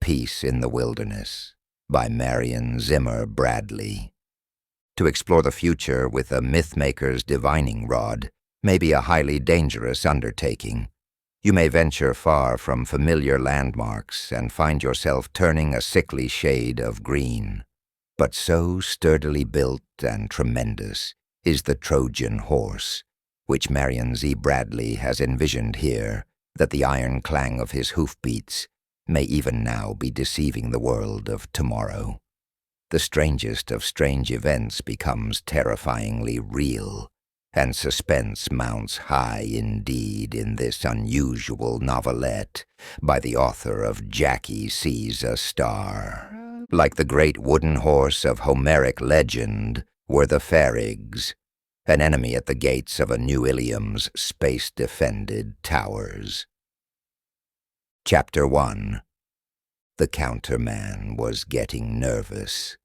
Peace in the Wilderness by Marion Zimmer Bradley. To explore the future with a mythmaker's divining rod may be a highly dangerous undertaking. You may venture far from familiar landmarks and find yourself turning a sickly shade of green. But so sturdily built and tremendous is the Trojan horse, which Marion Z. Bradley has envisioned here, that the iron clang of his hoofbeats may even now be deceiving the world of tomorrow. The strangest of strange events becomes terrifyingly real, and suspense mounts high indeed in this unusual novelette by the author of Jackie Sees a Star. Like the great wooden horse of Homeric legend were the Pharygs, an enemy at the gates of a New Ilium's space-defended towers. Chapter 1. The counterman was getting nervous.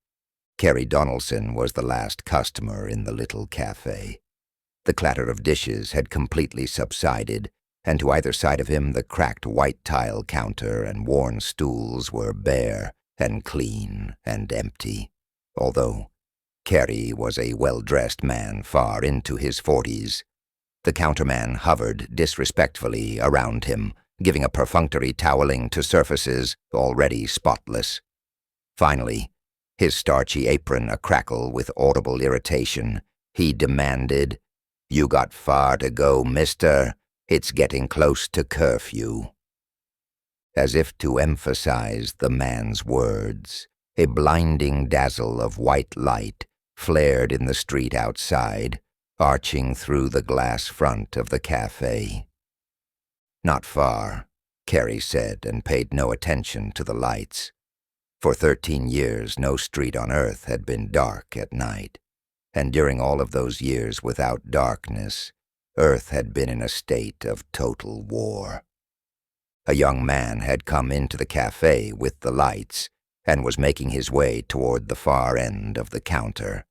Carrie Donaldson was the last customer in the little cafe. The clatter of dishes had completely subsided, and to either side of him the cracked white tile counter and worn stools were bare and clean and empty, although Carrie was a well-dressed man far into his 40s. The counterman hovered disrespectfully around him, giving a perfunctory toweling to surfaces already spotless. Finally, his starchy apron a-crackle with audible irritation, he demanded, "You got far to go, mister. It's getting close to curfew." As if to emphasize the man's words, a blinding dazzle of white light flared in the street outside, arching through the glass front of the cafe. "Not far," Carrie said, and paid no attention to the lights. For 13 years, no street on earth had been dark at night, and during all of those years without darkness, Earth had been in a state of total war. A young man had come into the cafe with the lights and was making his way toward the far end of the counter.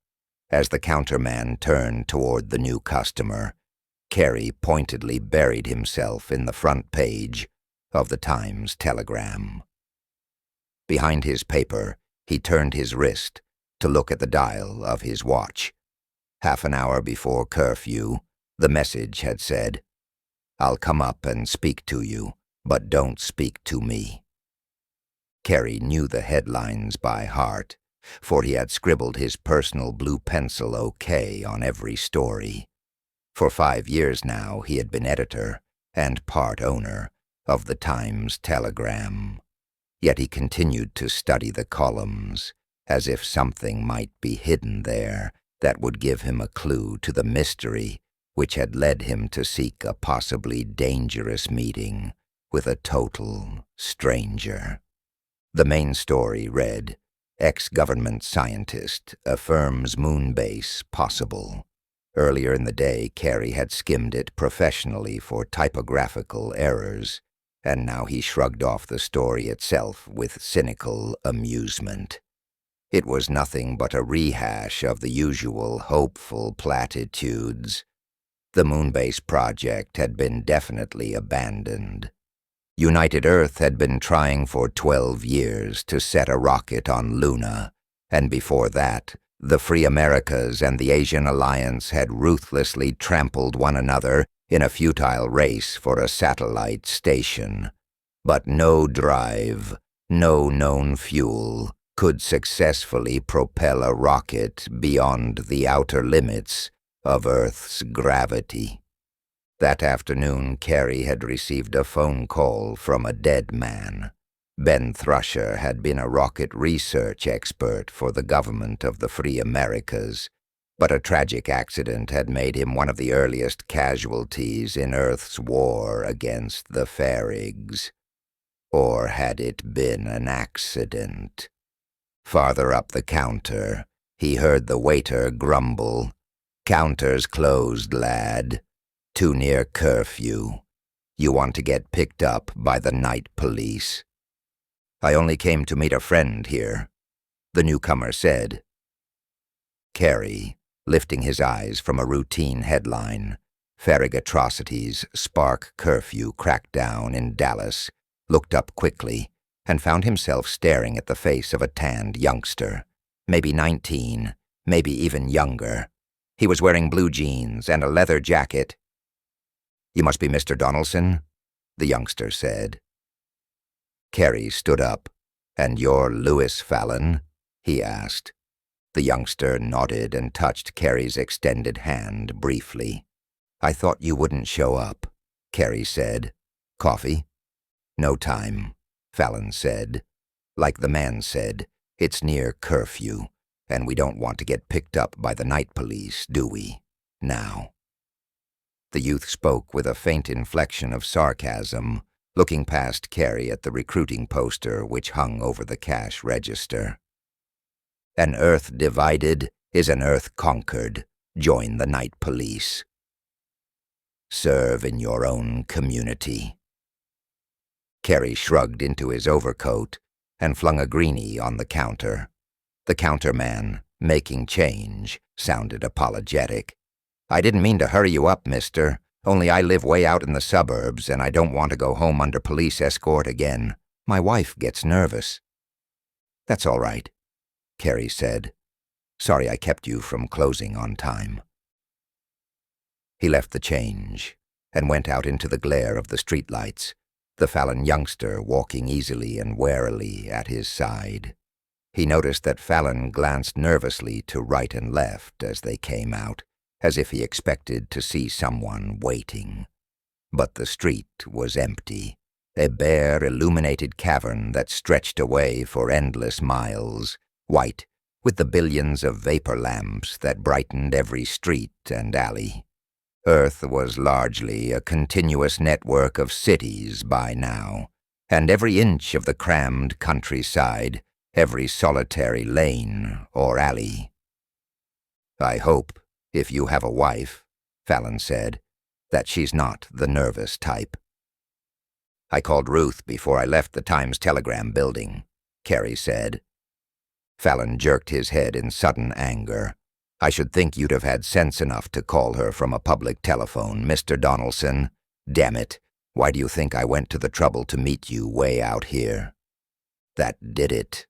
As the counterman turned toward the new customer, Carrie pointedly buried himself in the front page of the Times Telegram. Behind his paper, he turned his wrist to look at the dial of his watch. Half an hour before curfew, the message had said, "I'll come up and speak to you, but don't speak to me." Carrie knew the headlines by heart, for he had scribbled his personal blue pencil OK on every story. For 5 years now he had been editor and part owner of the Times Telegram. Yet he continued to study the columns, as if something might be hidden there that would give him a clue to the mystery which had led him to seek a possibly dangerous meeting with a total stranger. The main story read, "Ex-government scientist affirms moon base possible." Earlier in the day, Carrie had skimmed it professionally for typographical errors, and now he shrugged off the story itself with cynical amusement. It was nothing but a rehash of the usual hopeful platitudes. The Moonbase project had been definitely abandoned. United Earth had been trying for 12 years to set a rocket on Luna, and before that, the Free Americas and the Asian Alliance had ruthlessly trampled one another in a futile race for a satellite station. But no drive, no known fuel, could successfully propel a rocket beyond the outer limits of Earth's gravity. That afternoon, Carrie had received a phone call from a dead man. Ben Thrusher had been a rocket research expert for the government of the Free Americas, but a tragic accident had made him one of the earliest casualties in Earth's war against the Pharygs. Or had it been an accident? Farther up the counter, he heard the waiter grumble, "Counter's closed, lad. Too near curfew. You want to get picked up by the night police." "I only came to meet a friend here," the newcomer said. Carrie, lifting his eyes from a routine headline, "Pharyg atrocities spark curfew crackdown in Dallas," looked up quickly and found himself staring at the face of a tanned youngster, maybe 19, maybe even younger. He was wearing blue jeans and a leather jacket. "You must be Mr. Donaldson," the youngster said. Carrie stood up. "And you're Lewis Fallon?" he asked. The youngster nodded and touched Carrie's extended hand briefly. "I thought you wouldn't show up," Carrie said. "Coffee?" "No time," Fallon said. "Like the man said, it's near curfew, and we don't want to get picked up by the night police, do we? Now." The youth spoke with a faint inflection of sarcasm, looking past Carrie at the recruiting poster which hung over the cash register. "An earth divided is an earth conquered. Join the night police. Serve in your own community." Carrie shrugged into his overcoat and flung a greenie on the counter. The counterman, making change, sounded apologetic. "I didn't mean to hurry you up, mister. Only I live way out in the suburbs, and I don't want to go home under police escort again. My wife gets nervous." "That's all right," Carrie said. "Sorry I kept you from closing on time." He left the change and went out into the glare of the streetlights, the Fallon youngster walking easily and warily at his side. He noticed that Fallon glanced nervously to right and left as they came out, as if he expected to see someone waiting. But the street was empty, a bare, illuminated cavern that stretched away for endless miles, white with the billions of vapor lamps that brightened every street and alley. Earth was largely a continuous network of cities by now, and every inch of the crammed countryside, every solitary lane or alley. "I hope, if you have a wife," Fallon said, "that she's not the nervous type." "I called Ruth before I left the Times-Telegram building," Carrie said. Fallon jerked his head in sudden anger. "I should think you'd have had sense enough to call her from a public telephone, Mr. Donaldson. Damn it, why do you think I went to the trouble to meet you way out here?" "That did it."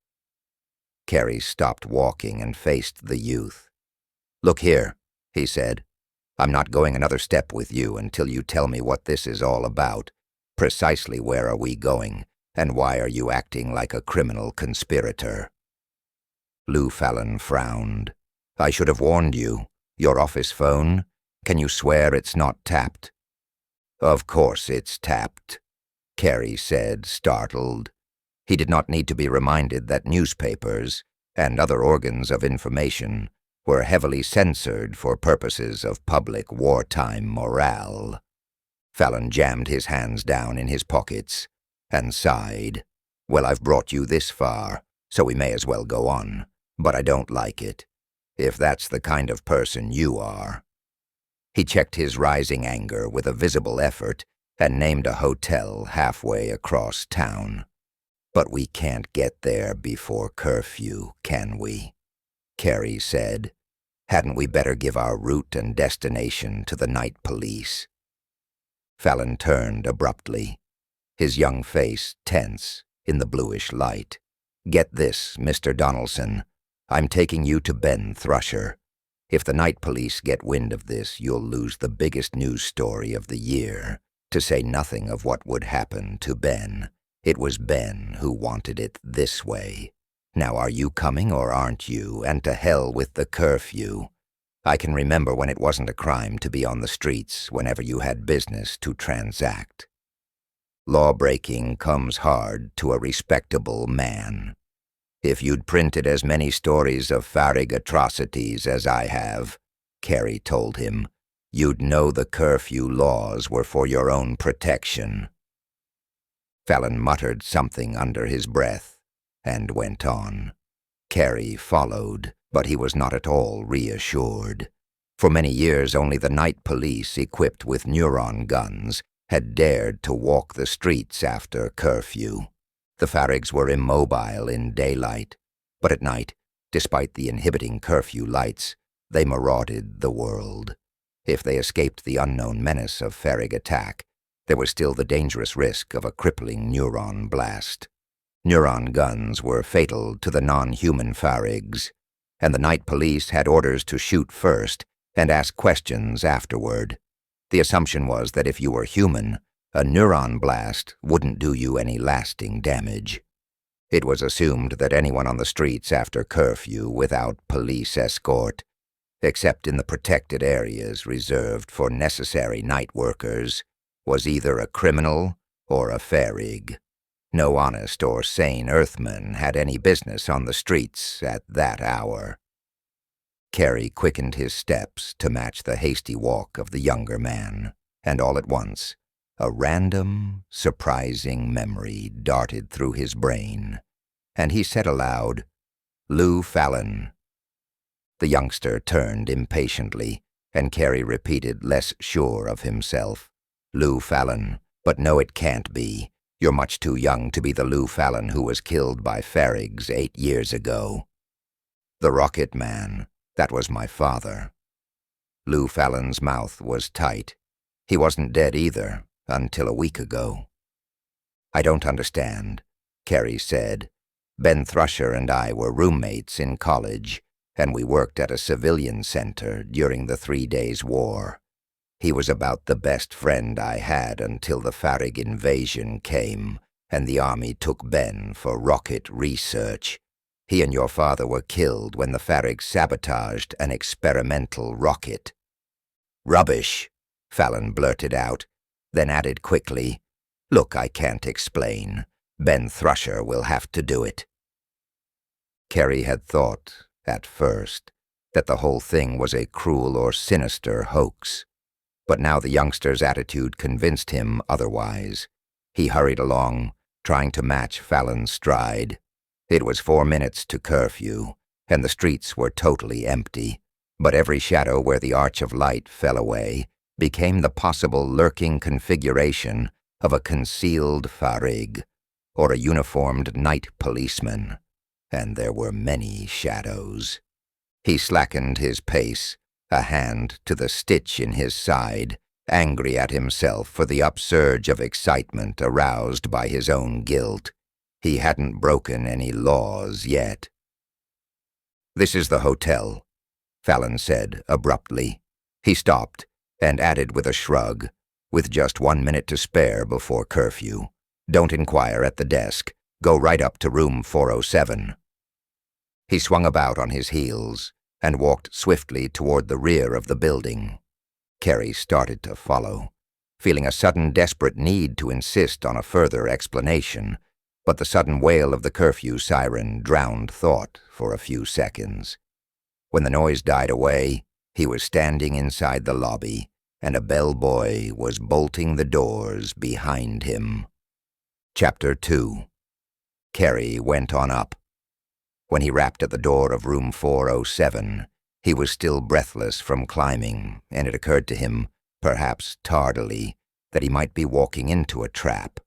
Carrie stopped walking and faced the youth. "Look here," he said. "I'm not going another step with you until you tell me what this is all about. Precisely where are we going, and why are you acting like a criminal conspirator?" Lou Fallon frowned. "I should have warned you. Your office phone? Can you swear it's not tapped?" "Of course it's tapped," Carrie said, startled. He did not need to be reminded that newspapers, and other organs of information, were heavily censored for purposes of public wartime morale. Fallon jammed his hands down in his pockets and sighed. "Well, I've brought you this far, so we may as well go on, but I don't like it. If that's the kind of person you are." He checked his rising anger with a visible effort and named a hotel halfway across town. "But we can't get there before curfew, can we?" Carrie said. "Hadn't we better give our route and destination to the night police?" Fallon turned abruptly, his young face tense in the bluish light. "Get this, Mr. Donaldson. I'm taking you to Ben Thrusher. If the night police get wind of this, you'll lose the biggest news story of the year, to say nothing of what would happen to Ben. It was Ben who wanted it this way. Now are you coming or aren't you? And to hell with the curfew. I can remember when it wasn't a crime to be on the streets whenever you had business to transact. Law-breaking comes hard to a respectable man. If you'd printed as many stories of Farrig atrocities as I have," Carrie told him, "you'd know the curfew laws were for your own protection." Fallon muttered something under his breath and went on. Carrie followed, but he was not at all reassured. For many years only the night police, equipped with neuron guns, had dared to walk the streets after curfew. The Farrigs were immobile in daylight, but at night, despite the inhibiting curfew lights, they marauded the world. If they escaped the unknown menace of Farrig attack, there was still the dangerous risk of a crippling neuron blast. Neuron guns were fatal to the non-human Farigs, and the night police had orders to shoot first and ask questions afterward. The assumption was that if you were human, a neuron blast wouldn't do you any lasting damage. It was assumed that anyone on the streets after curfew without police escort, except in the protected areas reserved for necessary night workers, was either a criminal or a Farig. No honest or sane Earthman had any business on the streets at that hour. Carey quickened his steps to match the hasty walk of the younger man, and all at once, a random, surprising memory darted through his brain, and he said aloud, "Lou Fallon." The youngster turned impatiently, and Carey repeated, less sure of himself, "Lou Fallon, but no, it can't be. You're much too young to be the Lou Fallon who was killed by Farigs 8 years ago. The Rocket Man, that was my father." Lou Fallon's mouth was tight. He wasn't dead either, until a week ago. "I don't understand," Carey said. "Ben Thrusher and I were roommates in college, and we worked at a civilian center during the 3 Days War. He was about the best friend I had until the Farig invasion came, and the army took Ben for rocket research. He and your father were killed when the Farig sabotaged an experimental rocket." "Rubbish," Fallon blurted out, then added quickly, "Look, I can't explain. Ben Thrusher will have to do it." Carey had thought, at first, that the whole thing was a cruel or sinister hoax, but now the youngster's attitude convinced him otherwise. He hurried along, trying to match Fallon's stride. It was 4 minutes to curfew, and the streets were totally empty, but every shadow where the arch of light fell away became the possible lurking configuration of a concealed Farig, or a uniformed night policeman, and there were many shadows. He slackened his pace, a hand to the stitch in his side, angry at himself for the upsurge of excitement aroused by his own guilt. He hadn't broken any laws yet. "This is the hotel," Fallon said abruptly. He stopped and added with a shrug, "with just 1 minute to spare before curfew. Don't inquire at the desk. Go right up to room 407. He swung about on his heels and walked swiftly toward the rear of the building. Carey started to follow, feeling a sudden desperate need to insist on a further explanation, but the sudden wail of the curfew siren drowned thought for a few seconds. When the noise died away, he was standing inside the lobby, and a bellboy was bolting the doors behind him. Chapter 2. Carey went on up. When he rapped at the door of room 407, he was still breathless from climbing, and it occurred to him, perhaps tardily, that he might be walking into a trap.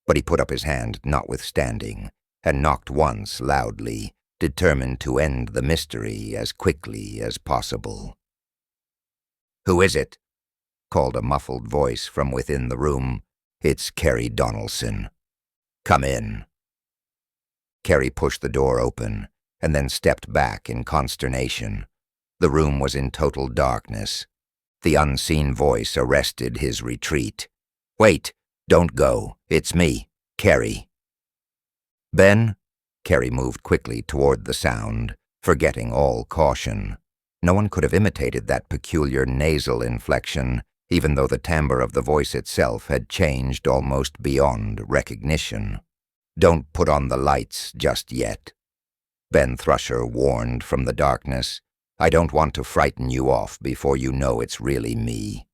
But he put up his hand notwithstanding, and knocked once loudly, determined to end the mystery as quickly as possible. "Who is it?" called a muffled voice from within the room. "It's Carey Donaldson." "Come in." Carey pushed the door open, and then stepped back in consternation. The room was in total darkness. The unseen voice arrested his retreat. "Wait, don't go. It's me, Carey." "Ben?" Carey moved quickly toward the sound, forgetting all caution. No one could have imitated that peculiar nasal inflection, even though the timbre of the voice itself had changed almost beyond recognition. "Don't put on the lights just yet," Ben Thrusher warned from the darkness. "I don't want to frighten you off before you know it's really me.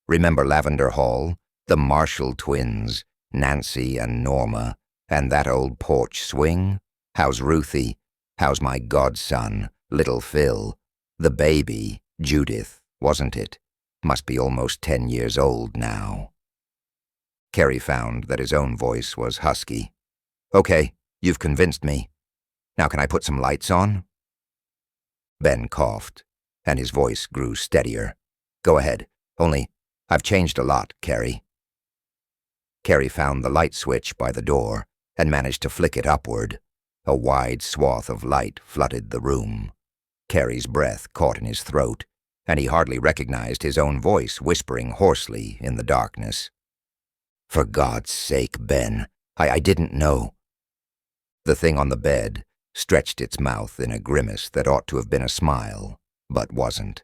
Remember Lavender Hall? The Marshall twins, Nancy and Norma, and that old porch swing? How's Ruthie? How's my godson, little Phil? The baby, Judith, wasn't it? Must be almost 10 years old now." Carey found that his own voice was husky. "Okay, you've convinced me. Now can I put some lights on?" Ben coughed, and his voice grew steadier. "Go ahead, only I've changed a lot, Carey." Carey found the light switch by the door and managed to flick it upward. A wide swath of light flooded the room. Carrie's breath caught in his throat, and he hardly recognized his own voice whispering hoarsely in the darkness. "For God's sake, Ben, I didn't know." The thing on the bed stretched its mouth in a grimace that ought to have been a smile, but wasn't.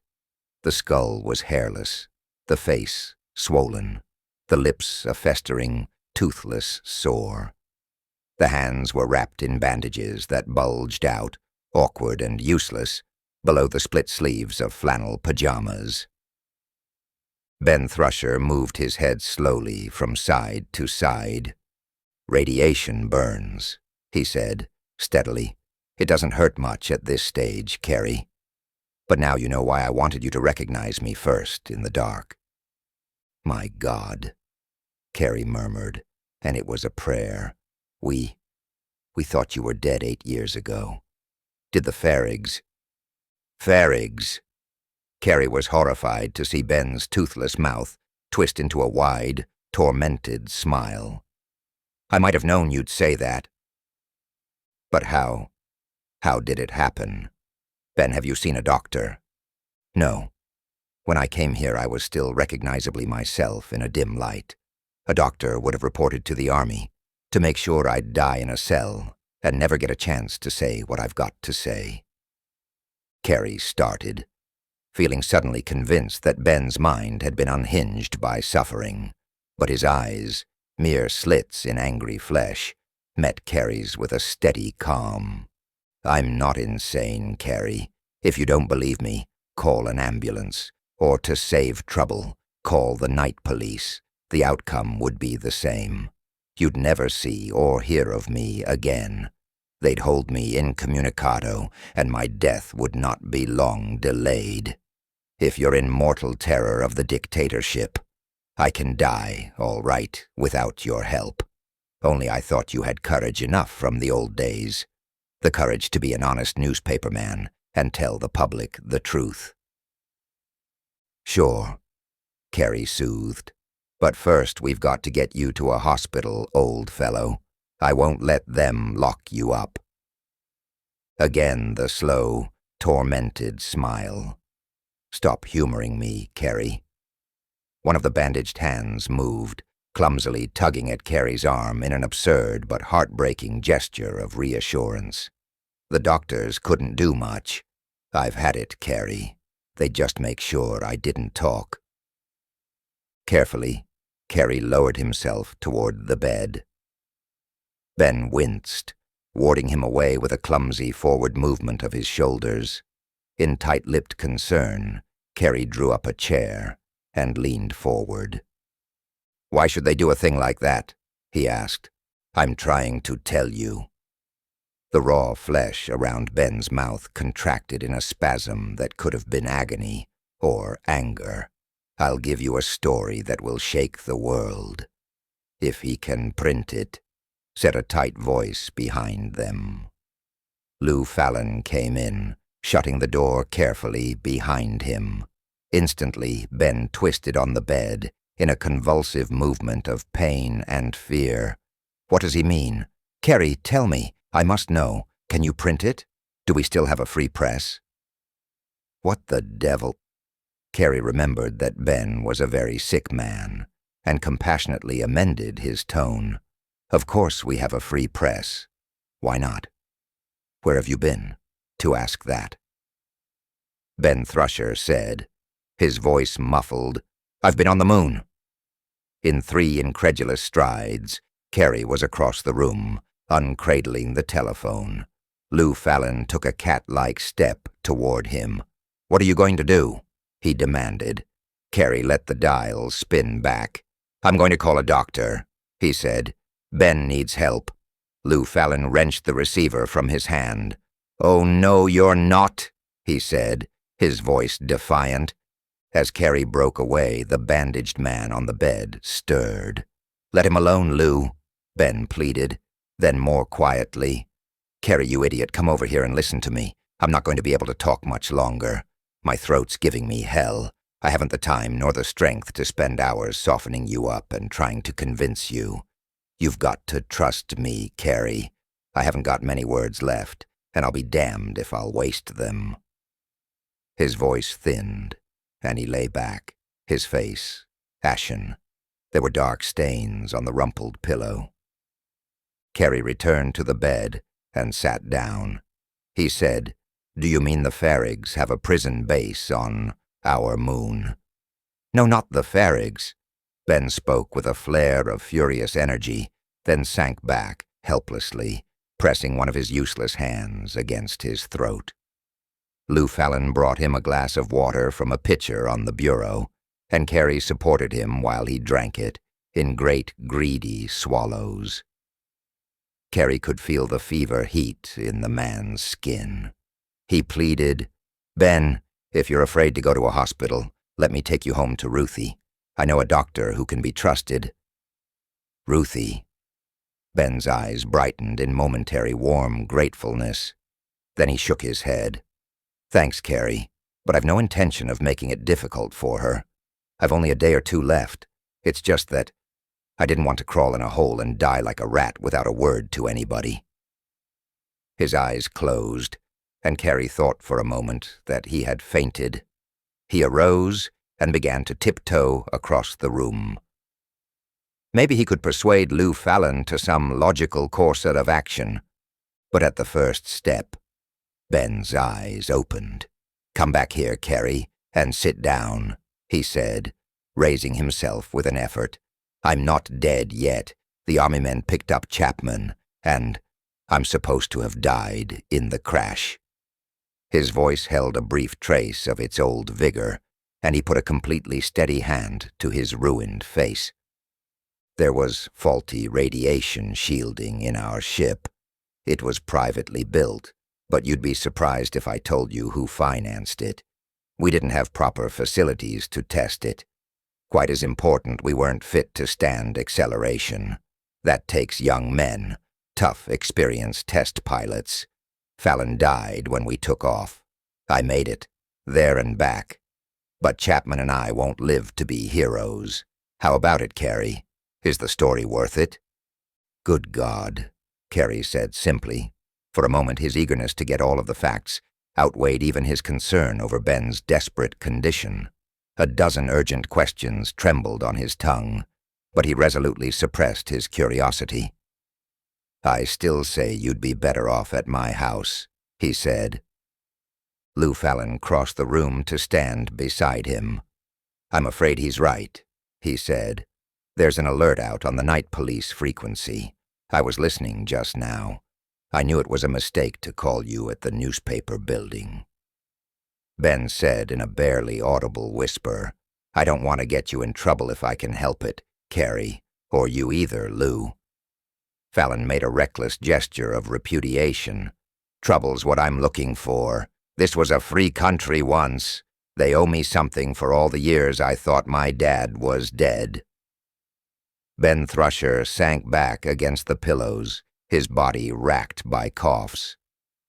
The skull was hairless, the face swollen, the lips a festering, toothless sore. The hands were wrapped in bandages that bulged out, awkward and useless, below the split sleeves of flannel pajamas. Ben Thrusher moved his head slowly from side to side. "Radiation burns," he said, steadily. "It doesn't hurt much at this stage, Carrie. But now you know why I wanted you to recognize me first in the dark." "My God," Carrie murmured, and it was a prayer. We thought you were dead 8 years ago. Did the Farrigs—" "Farrigs!" Carrie was horrified to see Ben's toothless mouth twist into a wide, tormented smile. "I might have known you'd say that." "But how did it happen? Ben, have you seen a doctor?" "No. When I came here, I was still recognizably myself in a dim light. A doctor would have reported to the army to make sure I'd die in a cell and never get a chance to say what I've got to say." Carrie started, feeling suddenly convinced that Ben's mind had been unhinged by suffering, but his eyes, mere slits in angry flesh, met Carrie's with a steady calm. "I'm not insane, Carrie. If you don't believe me, call an ambulance, or to save trouble, call the night police. The outcome would be the same. You'd never see or hear of me again. They'd hold me incommunicado, and my death would not be long delayed. If you're in mortal terror of the dictatorship, I can die, all right, without your help. Only I thought you had courage enough from the old days. The courage to be an honest newspaperman and tell the public the truth." "Sure," Carrie soothed. "But first we've got to get you to a hospital, old fellow. I won't let them lock you up." Again the slow, tormented smile. "Stop humoring me, Carrie." One of the bandaged hands moved, clumsily tugging at Carrie's arm in an absurd but heartbreaking gesture of reassurance. "The doctors couldn't do much. I've had it, Carrie. They'd just make sure I didn't talk." Carefully, Carrie lowered himself toward the bed. Ben winced, warding him away with a clumsy forward movement of his shoulders. In tight-lipped concern, Carrie drew up a chair and leaned forward. "Why should they do a thing like that?" he asked. "I'm trying to tell you." The raw flesh around Ben's mouth contracted in a spasm that could have been agony or anger. "I'll give you a story that will shake the world. If he can print it," said a tight voice behind them. Lou Fallon came in, shutting the door carefully behind him. Instantly, Ben twisted on the bed in a convulsive movement of pain and fear. "What does he mean? Carrie, tell me. I must know. Can you print it? Do we still have a free press?" "What the devil?" Carrie remembered that Ben was a very sick man, and compassionately amended his tone. "Of course we have a free press. Why not? Where have you been to ask that?" Ben Thrusher said, his voice muffled, "I've been on the moon." In 3 incredulous strides, Carrie was across the room, uncradling the telephone. Lou Fallon took a cat-like step toward him. "What are you going to do?" he demanded. Carrie let the dial spin back. "I'm going to call a doctor," he said. "Ben needs help." Lou Fallon wrenched the receiver from his hand. "Oh, no, you're not," he said, his voice defiant. As Carrie broke away, the bandaged man on the bed stirred. "Let him alone, Lou," Ben pleaded. Then more quietly, "Carrie, you idiot, come over here and listen to me. I'm not going to be able to talk much longer. My throat's giving me hell. I haven't the time nor the strength to spend hours softening you up and trying to convince you. You've got to trust me, Carrie. I haven't got many words left, and I'll be damned if I'll waste them." His voice thinned, and he lay back, his face ashen. There were dark stains on the rumpled pillow. Carrie returned to the bed and sat down. He said, "Do you mean the Farrigs have a prison base on our moon?" "No, not the Farrigs." Ben spoke with a flare of furious energy, then sank back helplessly, pressing one of his useless hands against his throat. Lou Fallon brought him a glass of water from a pitcher on the bureau, and Carrie supported him while he drank it in great, greedy swallows. Carrie could feel the fever heat in the man's skin. He pleaded, "Ben, if you're afraid to go to a hospital, let me take you home to Ruthie. I know a doctor who can be trusted." Ruthie. Ben's eyes brightened in momentary warm gratefulness. Then he shook his head. "Thanks, Carrie, but I've no intention of making it difficult for her. I've only a day or two left. It's just that I didn't want to crawl in a hole and die like a rat without a word to anybody." His eyes closed, and Carrie thought for a moment that he had fainted. He arose and began to tiptoe across the room. Maybe he could persuade Lou Fallon to some logical course of action, but at the first step, Ben's eyes opened. "Come back here, Carrie, and sit down," he said, raising himself with an effort. "I'm not dead yet. The army men picked up Chapman, and I'm supposed to have died in the crash." His voice held a brief trace of its old vigor, and he put a completely steady hand to his ruined face. "There was faulty radiation shielding in our ship. It was privately built, but you'd be surprised if I told you who financed it. We didn't have proper facilities to test it. Quite as important, we weren't fit to stand acceleration. That takes young men, tough, experienced test pilots. Fallon died when we took off. I made it, there and back. But Chapman and I won't live to be heroes. How about it, Carrie? Is the story worth it?" "Good God," Carrie said simply. For a moment, his eagerness to get all of the facts outweighed even his concern over Ben's desperate condition. A dozen urgent questions trembled on his tongue, but he resolutely suppressed his curiosity. "I still say you'd be better off at my house," he said. Lou Fallon crossed the room to stand beside him. "I'm afraid he's right," he said. "There's an alert out on the night police frequency. I was listening just now. I knew it was a mistake to call you at the newspaper building." Ben said in a barely audible whisper, "I don't want to get you in trouble if I can help it, Carrie, or you either, Lou." Fallon made a reckless gesture of repudiation. "Trouble's what I'm looking for. This was a free country once. They owe me something for all the years I thought my dad was dead." Ben Thrusher sank back against the pillows, his body racked by coughs.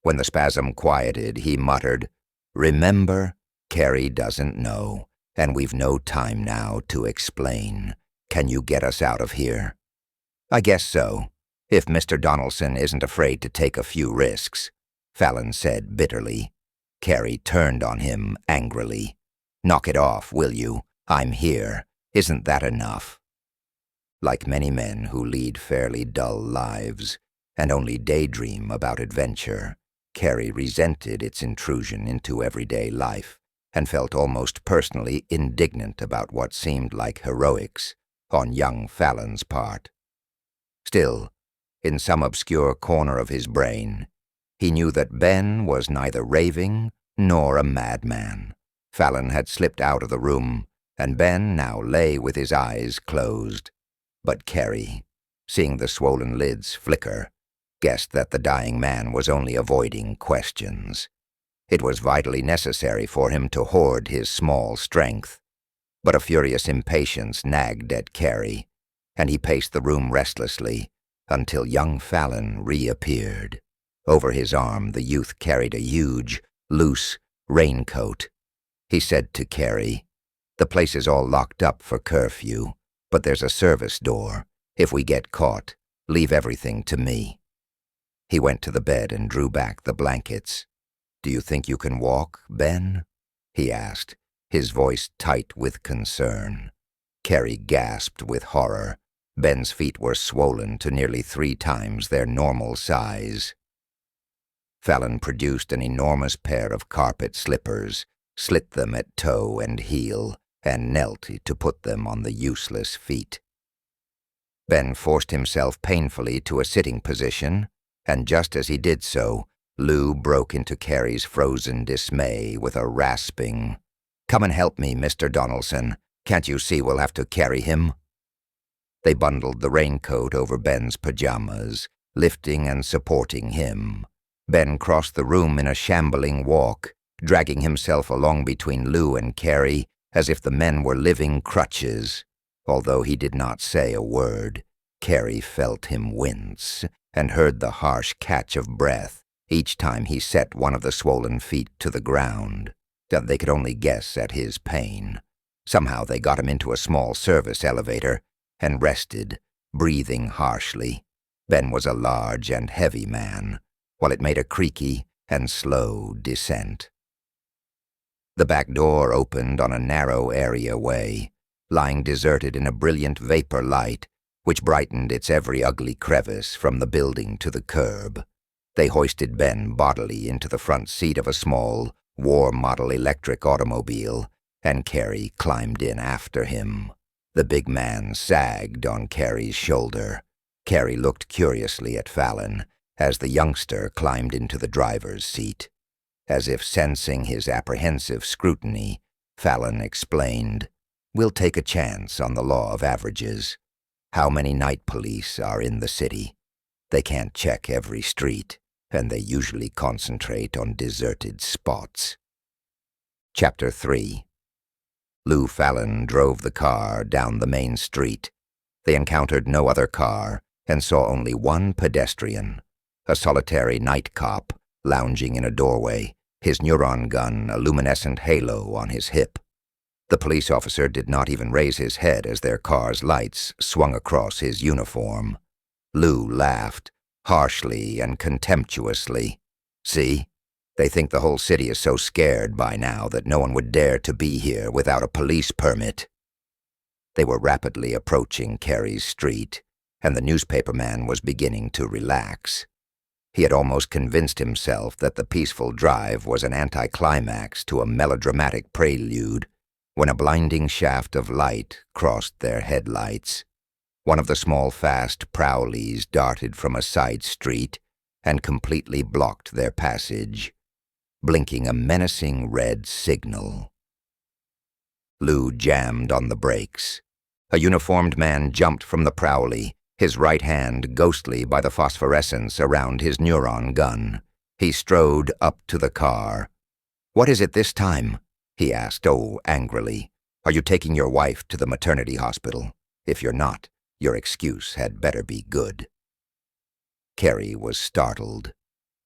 When the spasm quieted, he muttered, "Remember, Carrie doesn't know, and we've no time now to explain. Can you get us out of here?" "I guess so, if Mr. Donaldson isn't afraid to take a few risks," Fallon said bitterly. Carrie turned on him angrily. "Knock it off, will you? I'm here. Isn't that enough?" Like many men who lead fairly dull lives and only daydream about adventure, Carrie resented its intrusion into everyday life and felt almost personally indignant about what seemed like heroics on young Fallon's part. Still, in some obscure corner of his brain, he knew that Ben was neither raving nor a madman. Fallon had slipped out of the room, and Ben now lay with his eyes closed. But Carrie, seeing the swollen lids flicker, guessed that the dying man was only avoiding questions. It was vitally necessary for him to hoard his small strength, but a furious impatience nagged at Carrie, and he paced the room restlessly until young Fallon reappeared. Over his arm, the youth carried a huge, loose raincoat. He said to Carrie, "The place is all locked up for curfew, but there's a service door. If we get caught, Leave everything to me." He went to the bed and drew back the blankets. "Do you think you can walk, Ben?" he asked, his voice tight with concern. Carrie gasped with horror. Ben's feet were swollen to nearly 3 times their normal size. Fallon produced an enormous pair of carpet slippers, slit them at toe and heel, and knelt to put them on the useless feet. Ben forced himself painfully to a sitting position, and just as he did so, Lou broke into Carrie's frozen dismay with a rasping, "Come and help me, Mr. Donaldson. Can't you see we'll have to carry him?" They bundled the raincoat over Ben's pajamas, lifting and supporting him. Ben crossed the room in a shambling walk, dragging himself along between Lou and Carrie as if the men were living crutches. Although he did not say a word, Carrie felt him wince and heard the harsh catch of breath each time he set one of the swollen feet to the ground. They could only guess at his pain. Somehow they got him into a small service elevator and rested, breathing harshly. Ben was a large and heavy man, while it made a creaky and slow descent. The back door opened on a narrow areaway, lying deserted in a brilliant vapor light which brightened its every ugly crevice from the building to the curb. They hoisted Ben bodily into the front seat of a small, war-model electric automobile, and Carrie climbed in after him. The big man sagged on Carrie's shoulder. Carrie looked curiously at Fallon as the youngster climbed into the driver's seat. As if sensing his apprehensive scrutiny, Fallon explained, "We'll take a chance on the law of averages. How many night police are in the city? They can't check every street, and they usually concentrate on deserted spots." Chapter 3. Lou Fallon drove the car down the main street. They encountered no other car and saw only one pedestrian, a solitary night cop lounging in a doorway, his neuron gun a luminescent halo on his hip. The police officer did not even raise his head as their car's lights swung across his uniform. Lou laughed, harshly and contemptuously. "See? They think the whole city is so scared by now that no one would dare to be here without a police permit." They were rapidly approaching Carrie's street, and the newspaperman was beginning to relax. He had almost convinced himself that the peaceful drive was an anticlimax to a melodramatic prelude when a blinding shaft of light crossed their headlights. One of the small fast Prowleys darted from a side street and completely blocked their passage, blinking a menacing red signal. Lou jammed on the brakes. A uniformed man jumped from the Prowley, his right hand ghostly by the phosphorescence around his neuron gun. He strode up to the car. "What is it this time?" he asked, angrily. "Are you taking your wife to the maternity hospital? If you're not, your excuse had better be good." Carrie was startled.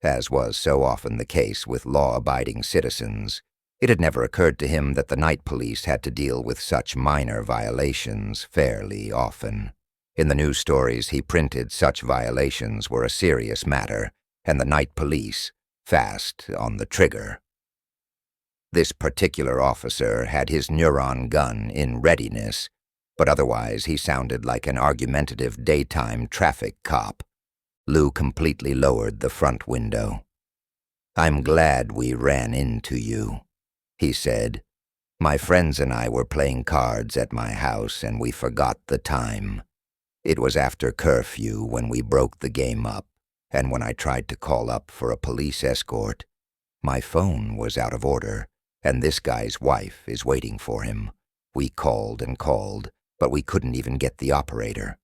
As was so often the case with law-abiding citizens, it had never occurred to him that the night police had to deal with such minor violations fairly often. In the news stories he printed, such violations were a serious matter, and the night police fast on the trigger. This particular officer had his neuron gun in readiness, but otherwise he sounded like an argumentative daytime traffic cop. Lou completely lowered the front window. "I'm glad we ran into you," he said. "My friends and I were playing cards at my house and we forgot the time. It was after curfew when we broke the game up, and when I tried to call up for a police escort, my phone was out of order, and this guy's wife is waiting for him. We called and called, but we couldn't even get the operator.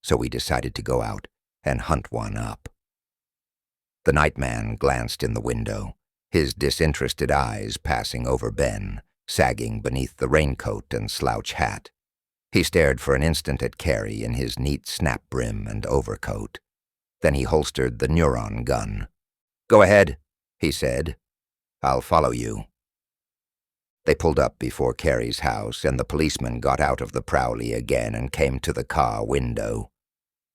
So we decided to go out and hunt one up." The nightman glanced in the window, his disinterested eyes passing over Ben, sagging beneath the raincoat and slouch hat. He stared for an instant at Carrie in his neat snap brim and overcoat. Then he holstered the neuron gun. "Go ahead," he said. "I'll follow you." They pulled up before Carrie's house, and the policeman got out of the Prowley again and came to the car window.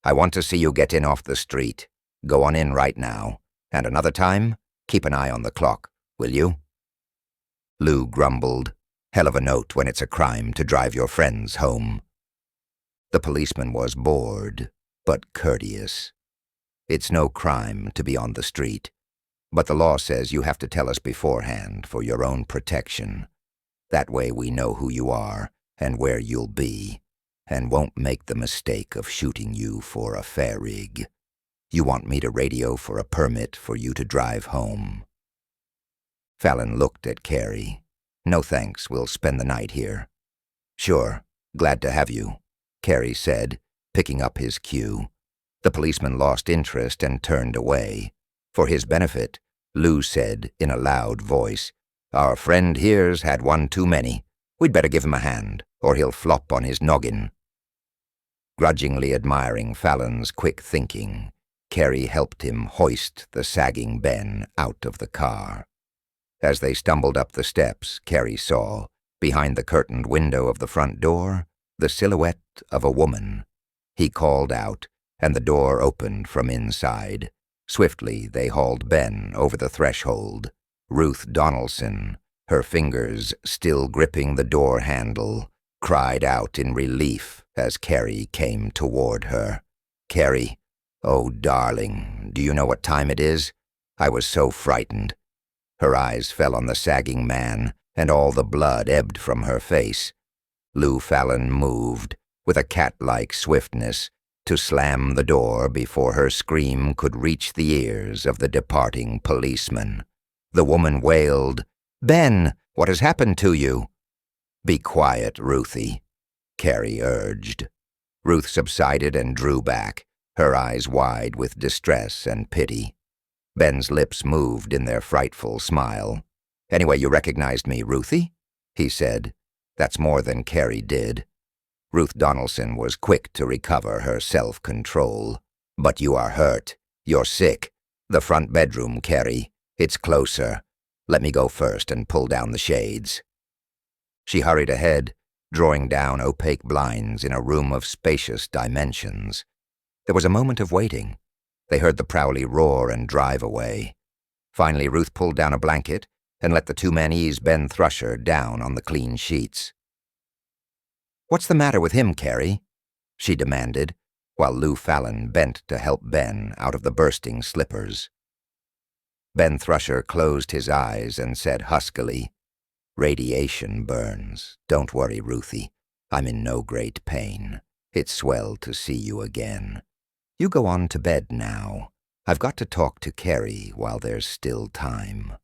I want to see you get in off the street. Go on in right now. And another time, keep an eye on the clock, will you?" Lou grumbled. "Hell of a note when it's a crime to drive your friends home." The policeman was bored, but courteous. "It's no crime to be on the street, but the law says you have to tell us beforehand for your own protection. That way we know who you are and where you'll be, and won't make the mistake of shooting you for a fair rig. You want me to radio for a permit for you to drive home?" Fallon looked at Carrie. "No thanks, we'll spend the night here." "Sure, glad to have you," Carrie said, picking up his cue. The policeman lost interest and turned away. For his benefit, Lou said in a loud voice, "Our friend here's had one too many. We'd better give him a hand, or he'll flop on his noggin." Grudgingly admiring Fallon's quick thinking, Carrie helped him hoist the sagging Ben out of the car. As they stumbled up the steps, Carrie saw, behind the curtained window of the front door, the silhouette of a woman. He called out, and the door opened from inside. Swiftly they hauled Ben over the threshold. Ruth Donaldson, her fingers still gripping the door handle, cried out in relief as Carrie came toward her. "Carrie, oh darling, do you know what time it is? I was so frightened." Her eyes fell on the sagging man, and all the blood ebbed from her face. Lou Fallon moved, with a cat-like swiftness, to slam the door before her scream could reach the ears of the departing policeman. The woman wailed, "Ben, what has happened to you?" "Be quiet, Ruthie," Carrie urged. Ruth subsided and drew back, her eyes wide with distress and pity. Ben's lips moved in their frightful smile. "Anyway, you recognized me, Ruthie?" he said. That's more than Carrie did. Ruth Donaldson was quick to recover her self-control. "But you are hurt. You're sick. The front bedroom, Carrie. It's closer. Let me go first and pull down the shades." She hurried ahead, drawing down opaque blinds in a room of spacious dimensions. There was a moment of waiting. They heard the Prowley roar and drive away. Finally, Ruth pulled down a blanket and let the two men ease Ben Thrusher down on the clean sheets. "What's the matter with him, Carrie?" she demanded, while Lou Fallon bent to help Ben out of the bursting slippers. Ben Thrusher closed his eyes and said huskily, "Radiation burns. Don't worry, Ruthie. I'm in no great pain. It's swell to see you again. You go on to bed now. I've got to talk to Carrie while there's still time."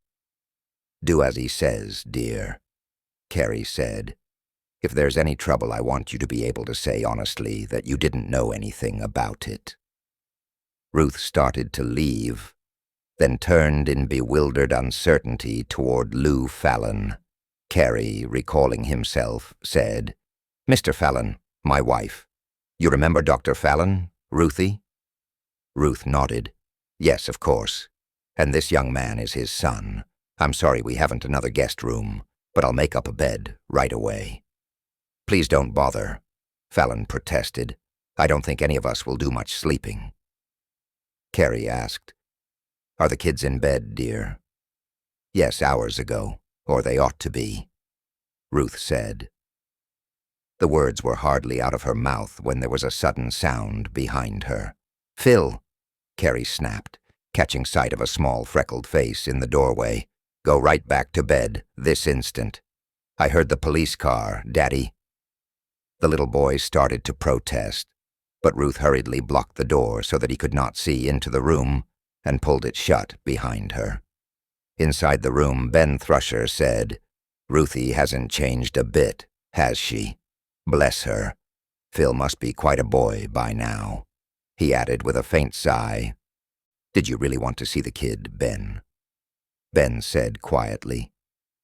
"Do as he says, dear," Carrie said. "If there's any trouble, I want you to be able to say honestly that you didn't know anything about it." Ruth started to leave, then turned in bewildered uncertainty toward Lou Fallon. Carrie, recalling himself, said, "Mr. Fallon, my wife. You remember Dr. Fallon, Ruthie?" Ruth nodded. "Yes, of course. And this young man is his son. I'm sorry we haven't another guest room, but I'll make up a bed right away." "Please don't bother," Fallon protested. "I don't think any of us will do much sleeping." Carrie asked, "Are the kids in bed, dear?" "Yes, hours ago, or they ought to be," Ruth said. The words were hardly out of her mouth when there was a sudden sound behind her. "Phil," Carrie snapped, catching sight of a small freckled face in the doorway. "Go right back to bed, this instant. I heard the police car, Daddy." The little boy started to protest, but Ruth hurriedly blocked the door so that he could not see into the room and pulled it shut behind her. Inside the room, Ben Thrusher said, "Ruthie hasn't changed a bit, has she? Bless her. Phil must be quite a boy by now." He added with a faint sigh, "Did you really want to see the kid, Ben?" Ben said quietly,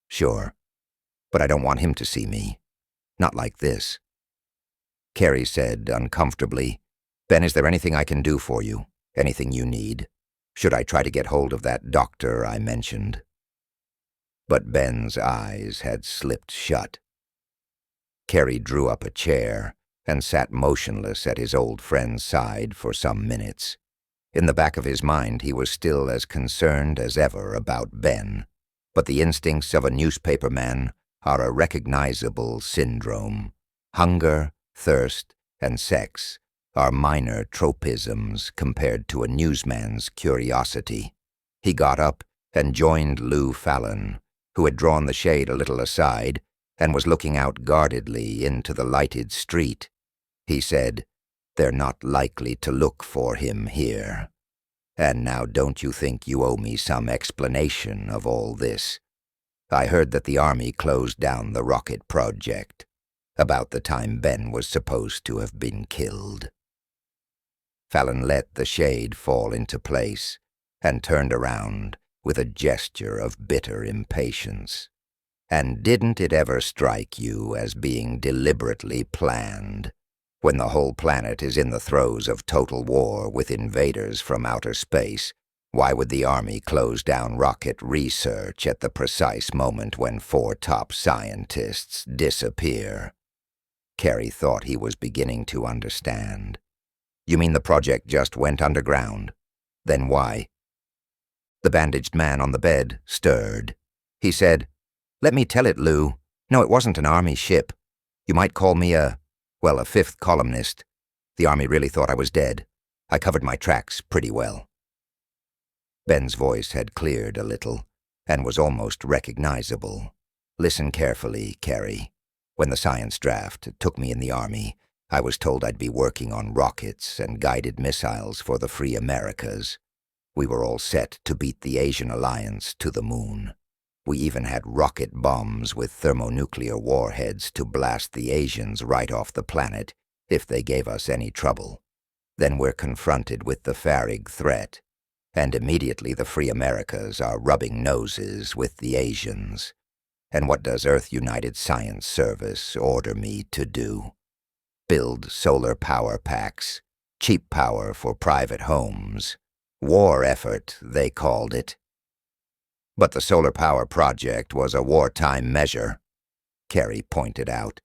"Sure, but I don't want him to see me. Not like this." Carrie said uncomfortably, "Ben, is there anything I can do for you? Anything you need? Should I try to get hold of that doctor I mentioned?" But Ben's eyes had slipped shut. Carrie drew up a chair and sat motionless at his old friend's side for some minutes. In the back of his mind, he was still as concerned as ever about Ben, but the instincts of a newspaperman are a recognizable syndrome. Hunger, thirst, and sex are minor tropisms compared to a newsman's curiosity. He got up and joined Lou Fallon, who had drawn the shade a little aside and was looking out guardedly into the lighted street. He said, "They're not likely to look for him here. And now don't you think you owe me some explanation of all this? I heard that the Army closed down the rocket project about the time Ben was supposed to have been killed." Fallon let the shade fall into place and turned around with a gesture of bitter impatience. "And didn't it ever strike you as being deliberately planned? When the whole planet is in the throes of total war with invaders from outer space, why would the Army close down rocket research at the precise moment when 4 top scientists disappear?" Carrie thought he was beginning to understand. "You mean the project just went underground? Then why?" The bandaged man on the bed stirred. He said, "Let me tell it, Lou. No, it wasn't an Army ship. You might call me a fifth columnist. The Army really thought I was dead. I covered my tracks pretty well." Ben's voice had cleared a little and was almost recognizable. "Listen carefully, Carrie. When the science draft took me in the Army, I was told I'd be working on rockets and guided missiles for the free Americas. We were all set to beat the Asian alliance to the moon. We even had rocket bombs with thermonuclear warheads to blast the Asians right off the planet if they gave us any trouble. Then we're confronted with the Farig threat, and immediately the free Americas are rubbing noses with the Asians. And what does Earth United Science Service order me to do? Build solar power packs, cheap power for private homes. War effort, they called it. But the solar power project was a wartime measure," Carrie pointed out.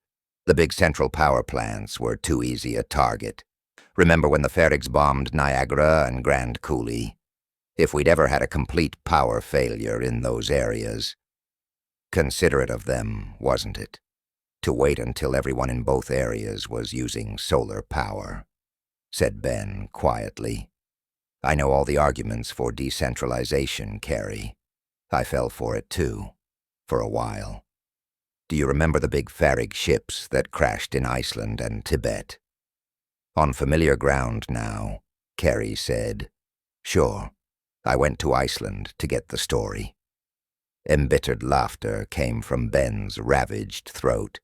"The big central power plants were too easy a target. Remember when the Farigs bombed Niagara and Grand Coulee? If we'd ever had a complete power failure in those areas. Considerate of them, wasn't it? To wait until everyone in both areas was using solar power," said Ben quietly. "I know all the arguments for decentralization, Carrie. I fell for it too, for a while. Do you remember the big Farig ships that crashed in Iceland and Tibet?" "On familiar ground now," Carrie said. "Sure, I went to Iceland to get the story." Embittered laughter came from Ben's ravaged throat.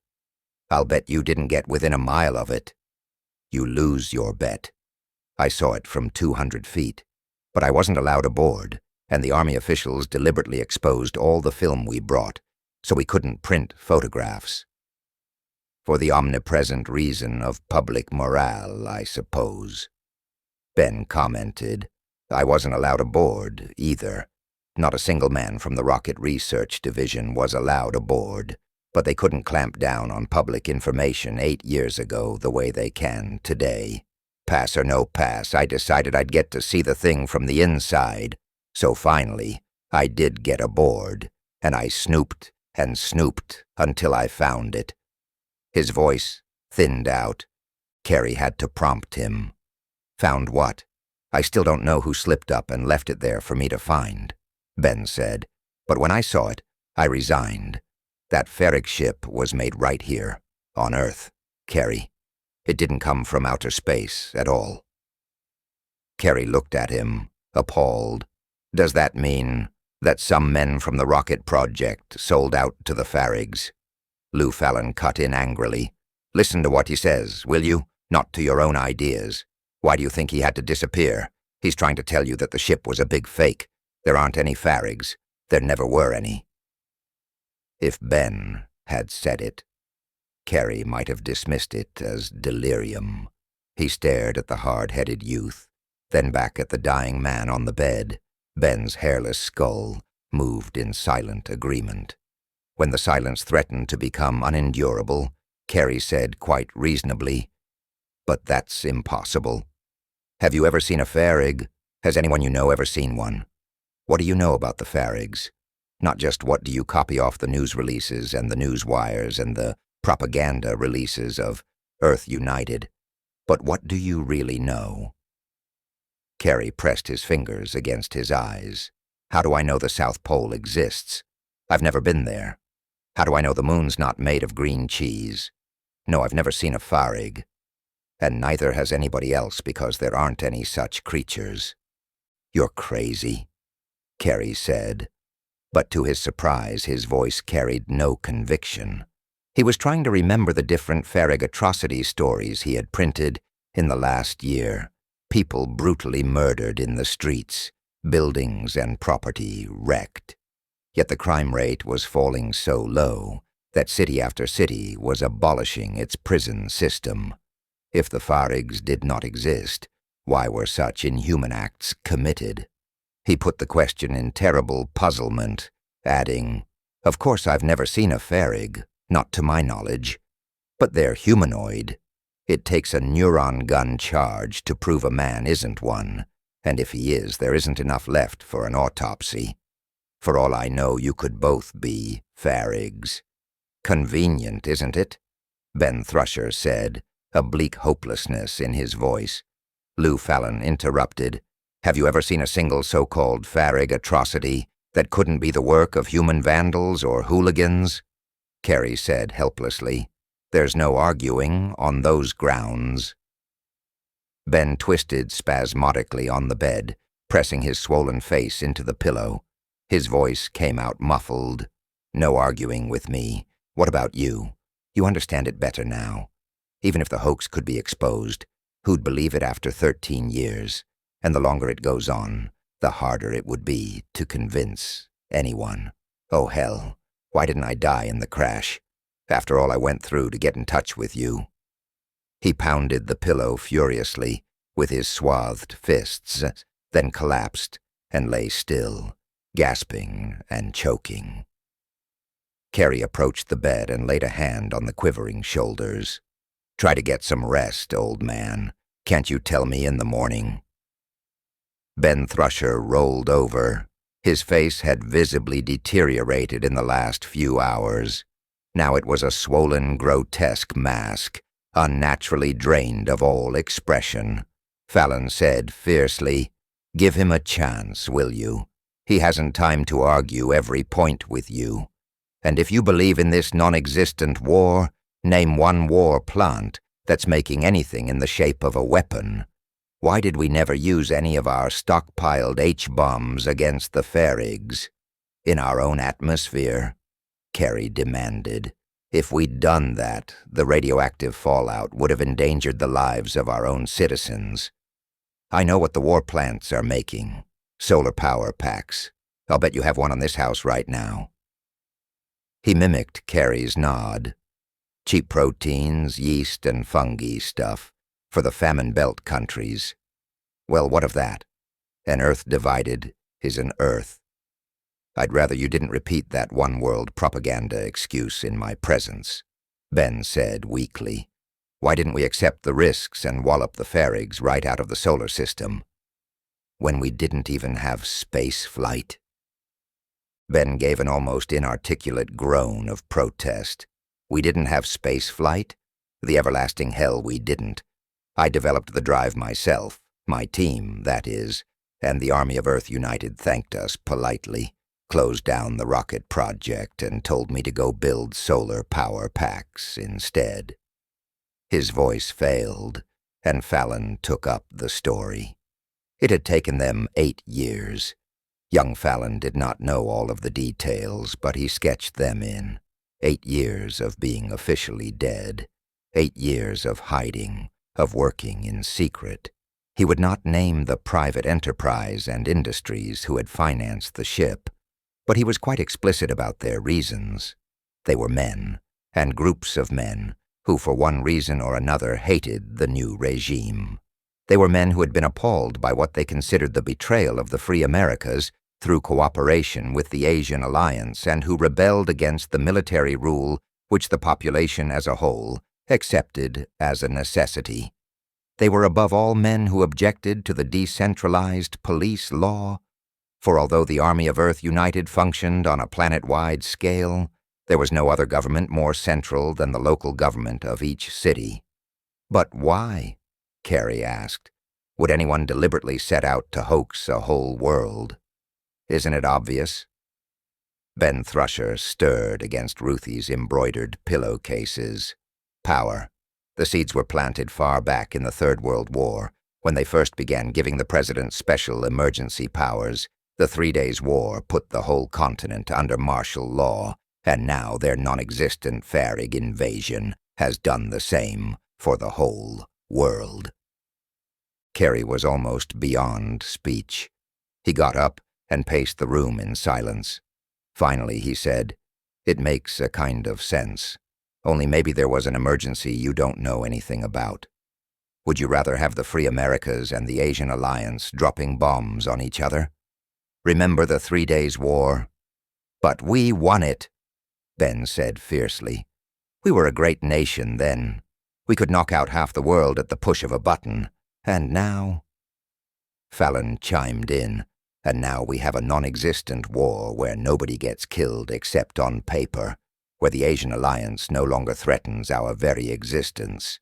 "I'll bet you didn't get within a mile of it." "You lose your bet. I saw it from 200 feet, but I wasn't allowed aboard, and the Army officials deliberately exposed all the film we brought, so we couldn't print photographs. For the omnipresent reason of public morale, I suppose," Ben commented. "I wasn't allowed aboard, either. Not a single man from the Rocket Research Division was allowed aboard, but they couldn't clamp down on public information 8 years ago the way they can today. Pass or no pass, I decided I'd get to see the thing from the inside. So finally, I did get aboard, and I snooped and snooped until I found it." His voice thinned out. Carrie had to prompt him. "Found what?" "I still don't know who slipped up and left it there for me to find," Ben said. "But when I saw it, I resigned. That Farig ship was made right here, on Earth, Carrie. It didn't come from outer space at all." Carrie looked at him, appalled. "Does that mean that some men from the rocket project sold out to the Farigs?" Lou Fallon cut in angrily. "Listen to what he says, will you? Not to your own ideas. Why do you think he had to disappear? He's trying to tell you that the ship was a big fake. There aren't any Farigs. There never were any." If Ben had said it, Carrie might have dismissed it as delirium. He stared at the hard-headed youth, then back at the dying man on the bed. Ben's hairless skull moved in silent agreement. When the silence threatened to become unendurable, Carrie said quite reasonably, But that's impossible. Have you ever seen a Farrig? Has anyone you know ever seen one? What do you know about the Farrigs? Not just what do you copy off the news releases and the news wires and the propaganda releases of Earth United, but what do you really know? Carey pressed his fingers against his eyes. How do I know the South Pole exists? I've never been there. How do I know the moon's not made of green cheese? No, I've never seen a Farrig. And neither has anybody else because there aren't any such creatures. You're crazy, Carey said. But to his surprise, his voice carried no conviction. He was trying to remember the different Farrig atrocity stories he had printed in the last year. People brutally murdered in the streets, buildings and property wrecked. Yet the crime rate was falling so low that city after city was abolishing its prison system. If the Farrigs did not exist, why were such inhuman acts committed? He put the question in terrible puzzlement, adding, "Of course I've never seen a Farrig, not to my knowledge. But they're humanoid. It takes a neuron gun charge to prove a man isn't one, and if he is, there isn't enough left for an autopsy. For all I know, you could both be Farrigs." "Convenient, isn't it?" Ben Thrusher said, a bleak hopelessness in his voice. Lou Fallon interrupted. "Have you ever seen a single so-called Farrig atrocity that couldn't be the work of human vandals or hooligans?" Carey said helplessly. "There's no arguing on those grounds." Ben twisted spasmodically on the bed, pressing his swollen face into the pillow. His voice came out muffled. "No arguing with me. What about you? You understand it better now. Even if the hoax could be exposed, who'd believe it after 13 years? And the longer it goes on, the harder it would be to convince anyone. Oh, hell, why didn't I die in the crash? After all I went through to get in touch with you." He pounded the pillow furiously with his swathed fists, then collapsed and lay still, gasping and choking. Carey approached the bed and laid a hand on the quivering shoulders. "Try to get some rest, old man. Can't you tell me in the morning?" Ben Thrusher rolled over. His face had visibly deteriorated in the last few hours. Now it was a swollen, grotesque mask, unnaturally drained of all expression. Fallon said fiercely, "Give him a chance, will you? He hasn't time to argue every point with you. And if you believe in this non-existent war, name one war plant that's making anything in the shape of a weapon. Why did we never use any of our stockpiled H-bombs against the Farrigs? In our own atmosphere?" Carey demanded. "If we'd done that, the radioactive fallout would have endangered the lives of our own citizens. I know what the war plants are making. Solar power packs. I'll bet you have one on this house right now." He mimicked Carey's nod. "Cheap proteins, yeast, and fungi stuff for the famine belt countries. Well, what of that? An Earth divided is an Earth. I'd rather you didn't repeat that one-world propaganda excuse in my presence," Ben said weakly. "Why didn't we accept the risks and wallop the Farrigs right out of the solar system? When we didn't even have space flight?" Ben gave an almost inarticulate groan of protest. "We didn't have space flight? The everlasting hell we didn't. I developed the drive myself, my team, that is, and the Army of Earth United thanked us politely, closed down the rocket project, and told me to go build solar power packs instead." His voice failed, and Fallon took up the story. It had taken them 8 years. Young Fallon did not know all of the details, but he sketched them in. 8 years of being officially dead. 8 years of hiding, of working in secret. He would not name the private enterprise and industries who had financed the ship, but he was quite explicit about their reasons. They were men, and groups of men, who for one reason or another hated the new regime. They were men who had been appalled by what they considered the betrayal of the free Americas through cooperation with the Asian Alliance and who rebelled against the military rule which the population as a whole accepted as a necessity. They were above all men who objected to the decentralized police law, for although the Army of Earth United functioned on a planet-wide scale, there was no other government more central than the local government of each city. But why? Carrie asked. Would anyone deliberately set out to hoax a whole world? Isn't it obvious? Ben Thrusher stirred against Ruthie's embroidered pillowcases. Power. The seeds were planted far back in the Third World War, when they first began giving the president special emergency powers. The 3 Days War put the whole continent under martial law, and now their non-existent Farrig invasion has done the same for the whole world. Carrie was almost beyond speech. He got up and paced the room in silence. Finally, he said, "It makes a kind of sense. Only maybe there was an emergency you don't know anything about. Would you rather have the Free Americas and the Asian Alliance dropping bombs on each other? Remember the 3 Days War? But we won it," Ben said fiercely. "We were a great nation then. We could knock out half the world at the push of a button. And now?" Fallon chimed in. "And now we have a non-existent war where nobody gets killed except on paper, where the Asian Alliance no longer threatens our very existence,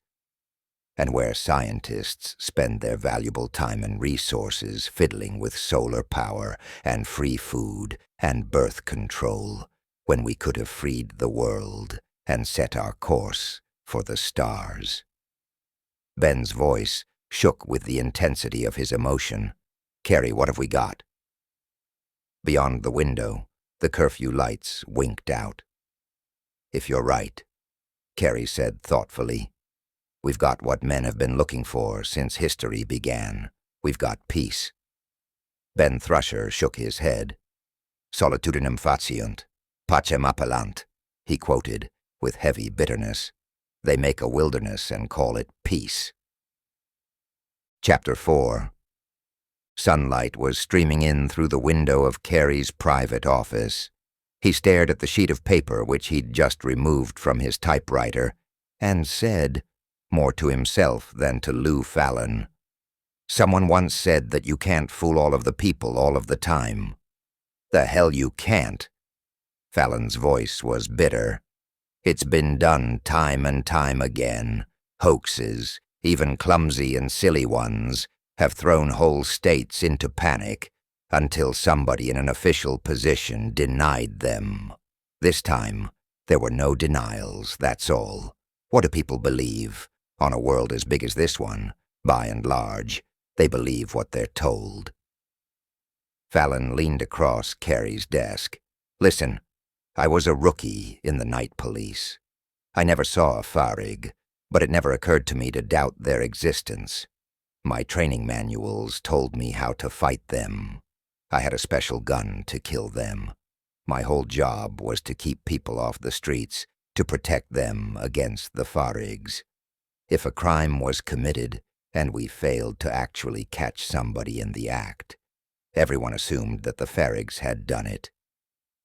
and where scientists spend their valuable time and resources fiddling with solar power and free food and birth control, when we could have freed the world and set our course for the stars." Ben's voice shook with the intensity of his emotion. "Carrie, what have we got?" Beyond the window, the curfew lights winked out. "If you're right," Carrie said thoughtfully, "we've got what men have been looking for since history began. We've got peace." Ben Thrusher shook his head. "Solitudinem faciunt, pacem appellant," he quoted with heavy bitterness. "They make a wilderness and call it peace." Chapter 4. Sunlight was streaming in through the window of Carrie's private office. He stared at the sheet of paper which he'd just removed from his typewriter and said, more to himself than to Lou Fallon, "Someone once said that you can't fool all of the people all of the time." "The hell you can't." Fallon's voice was bitter. "It's been done time and time again. Hoaxes, even clumsy and silly ones, have thrown whole states into panic until somebody in an official position denied them. This time, there were no denials, that's all. What do people believe? On a world as big as this one, by and large, they believe what they're told." Fallon leaned across Carrie's desk. "Listen, I was a rookie in the night police. I never saw a Farrig, but it never occurred to me to doubt their existence. My training manuals told me how to fight them. I had a special gun to kill them. My whole job was to keep people off the streets, to protect them against the Farrigs. If a crime was committed, and we failed to actually catch somebody in the act, everyone assumed that the Farrigs had done it.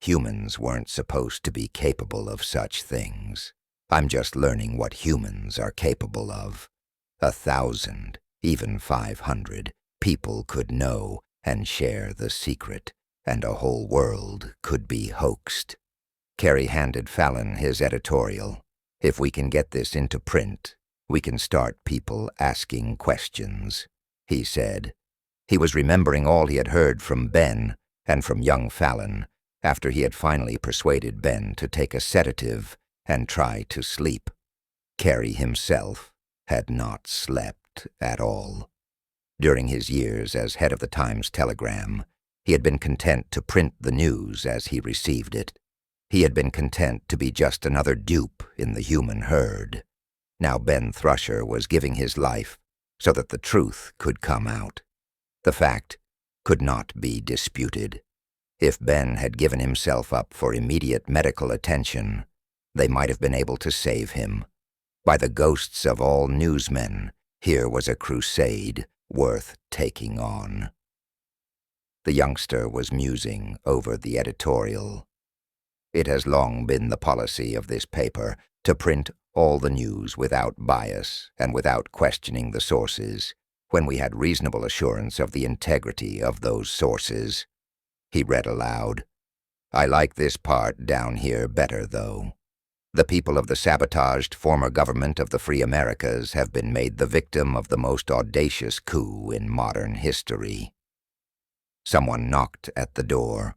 Humans weren't supposed to be capable of such things. I'm just learning what humans are capable of. 1,000, even 500, people could know and share the secret, and a whole world could be hoaxed." Carrie handed Fallon his editorial. "If we can get this into print, we can start people asking questions," he said. He was remembering all he had heard from Ben and from young Fallon after he had finally persuaded Ben to take a sedative and try to sleep. Carrie himself had not slept at all. During his years as head of the Times-Telegram, he had been content to print the news as he received it. He had been content to be just another dupe in the human herd. Now Ben Thrusher was giving his life so that the truth could come out. The fact could not be disputed. If Ben had given himself up for immediate medical attention, they might have been able to save him. By the ghosts of all newsmen, here was a crusade worth taking on. The youngster was musing over the editorial. It has long been the policy of this paper to print all the news without bias and without questioning the sources, when we had reasonable assurance of the integrity of those sources. He read aloud. I like this part down here better, though. The people of the sabotaged former government of the Free Americas have been made the victim of the most audacious coup in modern history. Someone knocked at the door.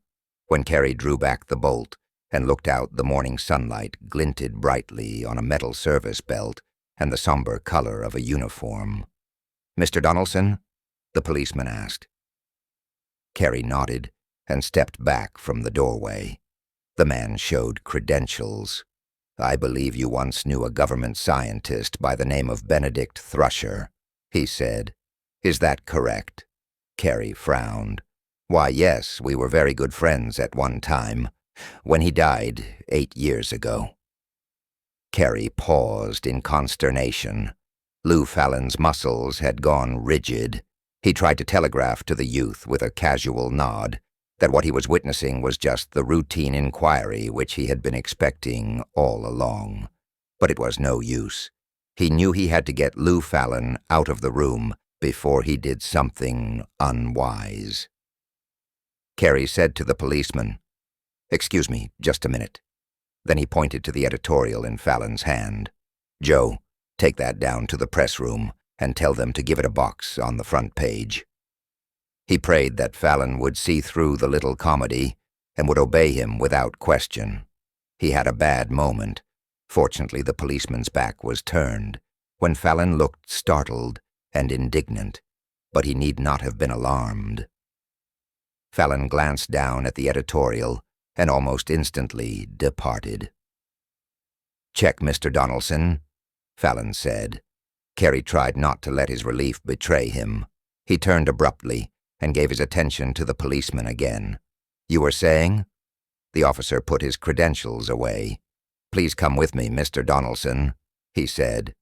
When Carrie drew back the bolt and looked out, the morning sunlight glinted brightly on a metal service belt and the somber color of a uniform. "Mr. Donaldson?" the policeman asked. Carrie nodded and stepped back from the doorway. The man showed credentials. "I believe you once knew a government scientist by the name of Benedict Thrusher," he said. "Is that correct?" Carrie frowned. "Why, yes, we were very good friends at one time, when he died 8 years ago." Carrie paused in consternation. Lou Fallon's muscles had gone rigid. He tried to telegraph to the youth with a casual nod that what he was witnessing was just the routine inquiry which he had been expecting all along. But it was no use. He knew he had to get Lou Fallon out of the room before he did something unwise. Carrie said to the policeman, "Excuse me, just a minute." Then he pointed to the editorial in Fallon's hand. "Joe, take that down to the press room and tell them to give it a box on the front page." He prayed that Fallon would see through the little comedy and would obey him without question. He had a bad moment. Fortunately, the policeman's back was turned, when Fallon looked startled and indignant, but he need not have been alarmed. Fallon glanced down at the editorial and almost instantly departed. "Check, Mr. Donaldson," Fallon said. Carrie tried not to let his relief betray him. He turned abruptly and gave his attention to the policeman again. "You were saying?" The officer put his credentials away. "Please come with me, Mr. Donaldson," he said.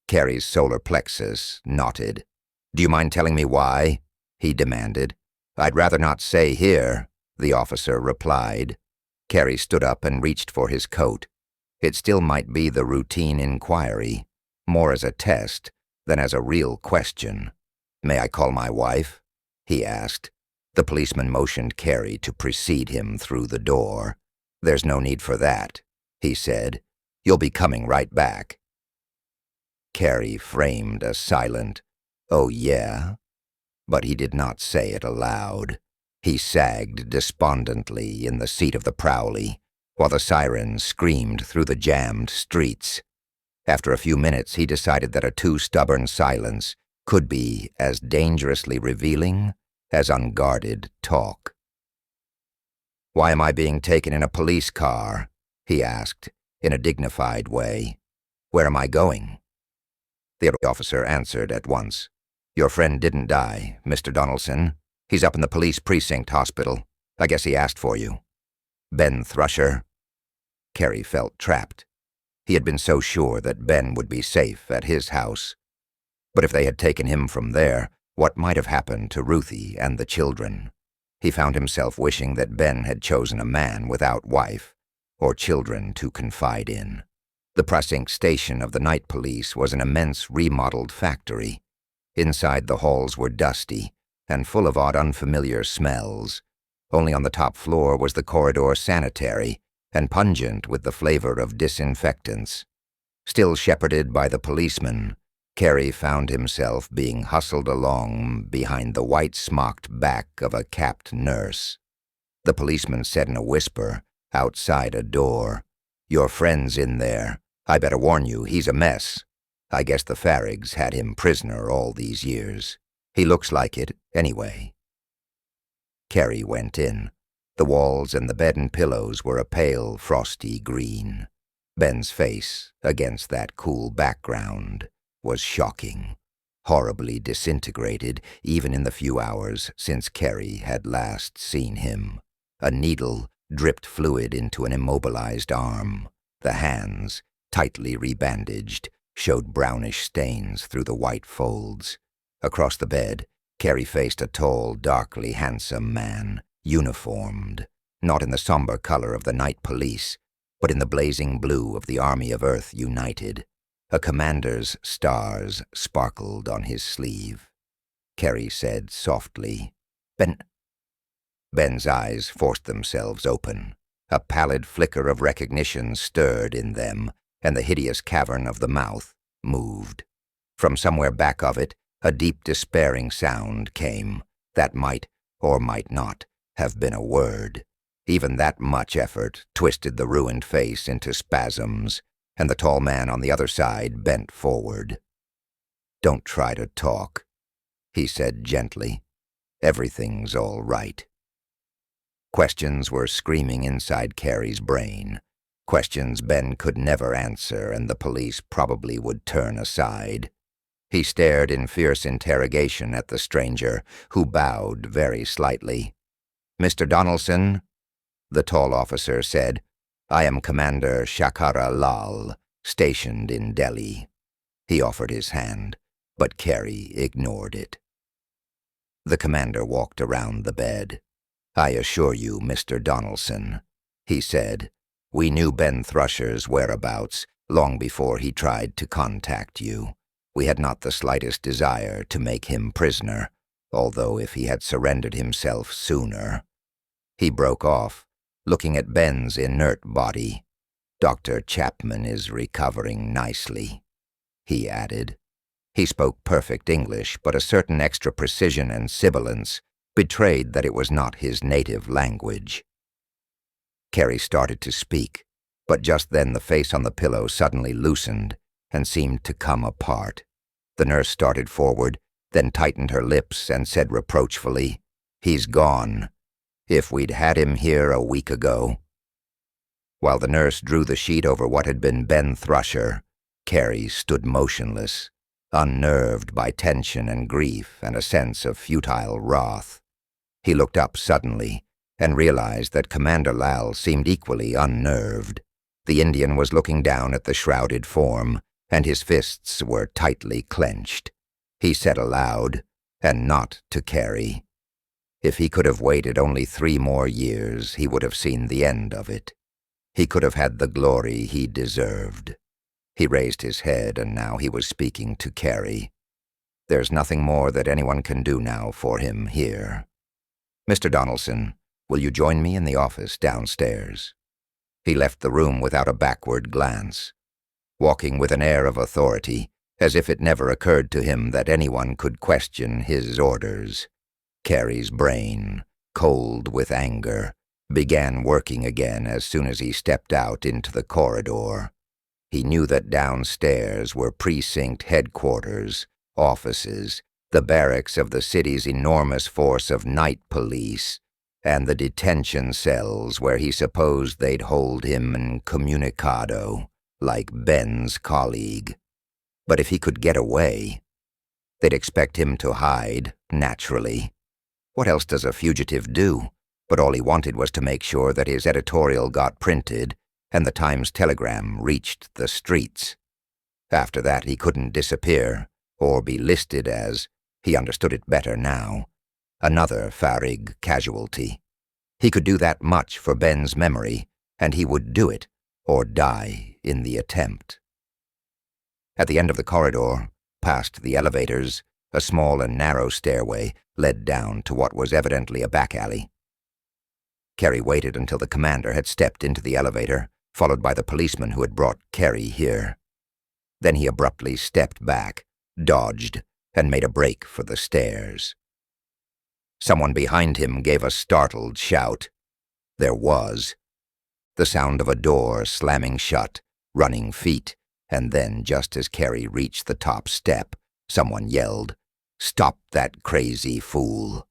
Carrie's solar plexus knotted. "Do you mind telling me why?" he demanded. "I'd rather not say here," the officer replied. Carrie stood up and reached for his coat. It still might be the routine inquiry, more as a test than as a real question. "May I call my wife?" he asked. The policeman motioned Carrie to precede him through the door. "There's no need for that," he said. "You'll be coming right back." Carrie framed a silent, "Oh yeah?" But he did not say it aloud. He sagged despondently in the seat of the Prowley, while the sirens screamed through the jammed streets. After a few minutes, he decided that a too stubborn silence could be as dangerously revealing as unguarded talk. "Why am I being taken in a police car?" he asked, in a dignified way. "Where am I going?" The officer answered at once. "Your friend didn't die, Mr. Donaldson. He's up in the police precinct hospital. I guess he asked for you." "Ben Thrusher?" Carrie felt trapped. He had been so sure that Ben would be safe at his house. But if they had taken him from there, what might have happened to Ruthie and the children? He found himself wishing that Ben had chosen a man without wife or children to confide in. The precinct station of the night police was an immense remodeled factory. Inside, the halls were dusty and full of odd unfamiliar smells. Only on the top floor was the corridor sanitary and pungent with the flavor of disinfectants. Still shepherded by the policeman, Carrie found himself being hustled along behind the white-smocked back of a capped nurse. The policeman said in a whisper, outside a door, "Your friend's in there. I better warn you, he's a mess. I guess the Farrigs had him prisoner all these years. He looks like it, anyway." Carrie went in. The walls and the bed and pillows were a pale, frosty green. Ben's face, against that cool background, was shocking, horribly disintegrated even in the few hours since Carrie had last seen him. A needle dripped fluid into an immobilized arm. The hands, tightly rebandaged, showed brownish stains through the white folds. Across the bed, Carrie faced a tall, darkly handsome man, uniformed, not in the somber color of the night police, but in the blazing blue of the Army of Earth United. A commander's stars sparkled on his sleeve. Carrie said softly, "Ben—" Ben's eyes forced themselves open. A pallid flicker of recognition stirred in them, and the hideous cavern of the mouth moved. From somewhere back of it, a deep despairing sound came that might, or might not, have been a word. Even that much effort twisted the ruined face into spasms, and the tall man on the other side bent forward. "Don't try to talk," he said gently. "Everything's all right." Questions were screaming inside Carrie's brain. Questions Ben could never answer, and the police probably would turn aside. He stared in fierce interrogation at the stranger, who bowed very slightly. "Mr. Donaldson," the tall officer said, "I am Commander Shakara Lal, stationed in Delhi." He offered his hand, but Carrie ignored it. The commander walked around the bed. "I assure you, Mr. Donaldson," he said, "we knew Ben Thrusher's whereabouts long before he tried to contact you. We had not the slightest desire to make him prisoner, although if he had surrendered himself sooner—" He broke off, looking at Ben's inert body. "Dr. Chapman is recovering nicely," he added. He spoke perfect English, but a certain extra precision and sibilance betrayed that it was not his native language. Carrie started to speak, but just then the face on the pillow suddenly loosened and seemed to come apart. The nurse started forward, then tightened her lips and said reproachfully, "He's gone. If we'd had him here a week ago." While the nurse drew the sheet over what had been Ben Thrusher, Carrie stood motionless, unnerved by tension and grief and a sense of futile wrath. He looked up suddenly and realized that Commander Lal seemed equally unnerved. The Indian was looking down at the shrouded form, and his fists were tightly clenched. He said aloud, and not to Carrie, if he could have waited only 3 more years, he would have seen the end of it. He could have had the glory he deserved. He raised his head, and now he was speaking to Carrie. "There's nothing more that anyone can do now for him here. Mr. Donaldson, will you join me in the office downstairs?" He left the room without a backward glance, walking with an air of authority, as if it never occurred to him that anyone could question his orders. Carrie's brain, cold with anger, began working again as soon as he stepped out into the corridor. He knew that downstairs were precinct headquarters, offices, the barracks of the city's enormous force of night police, and the detention cells where he supposed they'd hold him incommunicado, like Ben's colleague. But if he could get away, they'd expect him to hide, naturally. What else does a fugitive do? But all he wanted was to make sure that his editorial got printed and the Times telegram reached the streets. After that, he couldn't disappear or be listed as, he understood it better now, another Farig casualty. He could do that much for Ben's memory, and he would do it, or die in the attempt. At the end of the corridor, past the elevators, a small and narrow stairway led down to what was evidently a back alley. Carrie waited until the commander had stepped into the elevator, followed by the policeman who had brought Carrie here. Then he abruptly stepped back, dodged, and made a break for the stairs. Someone behind him gave a startled shout. There was the sound of a door slamming shut, running feet, and then, just as Carrie reached the top step, someone yelled, "Stop that crazy fool!"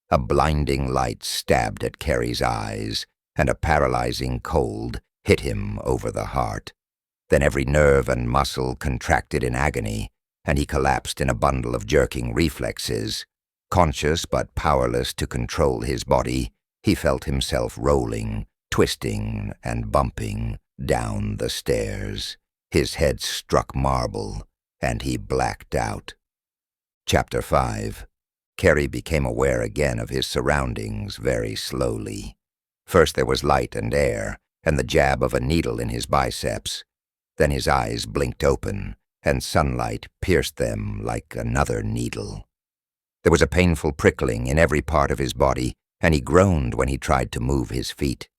A blinding light stabbed at Carrie's eyes, and a paralyzing cold hit him over the heart. Then every nerve and muscle contracted in agony, and he collapsed in a bundle of jerking reflexes. Conscious but powerless to control his body, he felt himself rolling, twisting, and bumping down the stairs. His head struck marble, and he blacked out. Chapter 5. Carrie became aware again of his surroundings very slowly. First there was light and air, and the jab of a needle in his biceps. Then his eyes blinked open, and sunlight pierced them like another needle. There was a painful prickling in every part of his body, and he groaned when he tried to move his feet.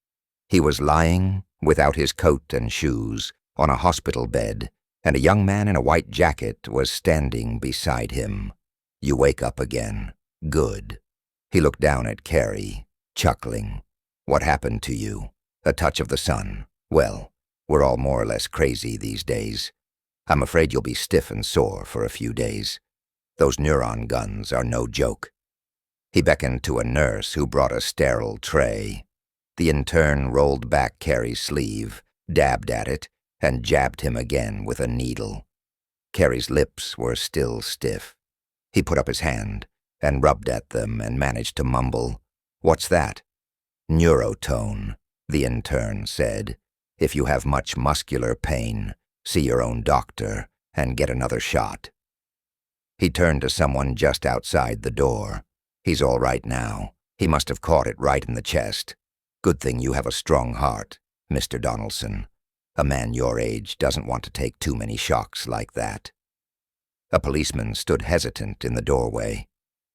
He was lying, without his coat and shoes, on a hospital bed, and a young man in a white jacket was standing beside him. "You wake up again. Good." He looked down at Carrie, chuckling. "What happened to you? A touch of the sun. Well, we're all more or less crazy these days. I'm afraid you'll be stiff and sore for a few days. Those neuron guns are no joke." He beckoned to a nurse who brought a sterile tray. The intern rolled back Carrie's sleeve, dabbed at it, and jabbed him again with a needle. Carrie's lips were still stiff. He put up his hand and rubbed at them and managed to mumble, "What's that?" "Neurotone," the intern said. "If you have much muscular pain, see your own doctor and get another shot." He turned to someone just outside the door. "He's all right now. He must have caught it right in the chest. Good thing you have a strong heart, Mr. Donaldson. A man your age doesn't want to take too many shocks like that." A policeman stood hesitant in the doorway.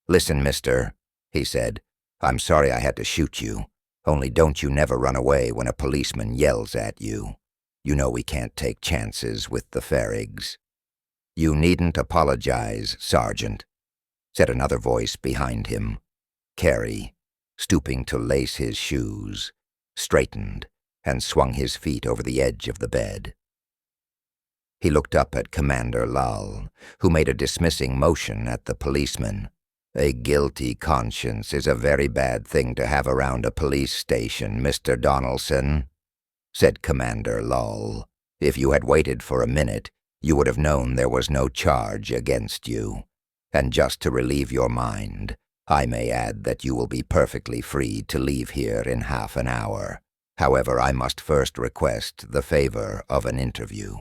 "Listen, mister," he said. "I'm sorry I had to shoot you. Only don't you never run away when a policeman yells at you. You know we can't take chances with the Farrigs." "You needn't apologize, Sergeant," said another voice behind him. Carrie, stooping to lace his shoes, straightened and swung his feet over the edge of the bed. He looked up at Commander Lull, who made a dismissing motion at the policeman. "A guilty conscience is a very bad thing to have around a police station, Mr. Donaldson," said Commander Lull. "If you had waited for a minute, you would have known there was no charge against you. And just to relieve your mind, I may add that you will be perfectly free to leave here in half an hour. However, I must first request the favor of an interview."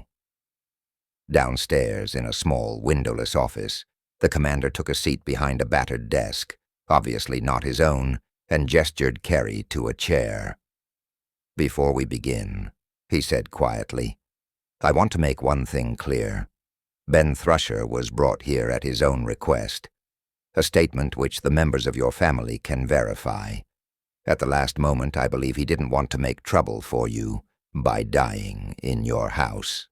Downstairs, in a small, windowless office, the commander took a seat behind a battered desk, obviously not his own, and gestured Carrie to a chair. "Before we begin," he said quietly, "I want to make one thing clear. Ben Thrusher was brought here at his own request, a statement which the members of your family can verify. At the last moment, I believe he didn't want to make trouble for you by dying in your house."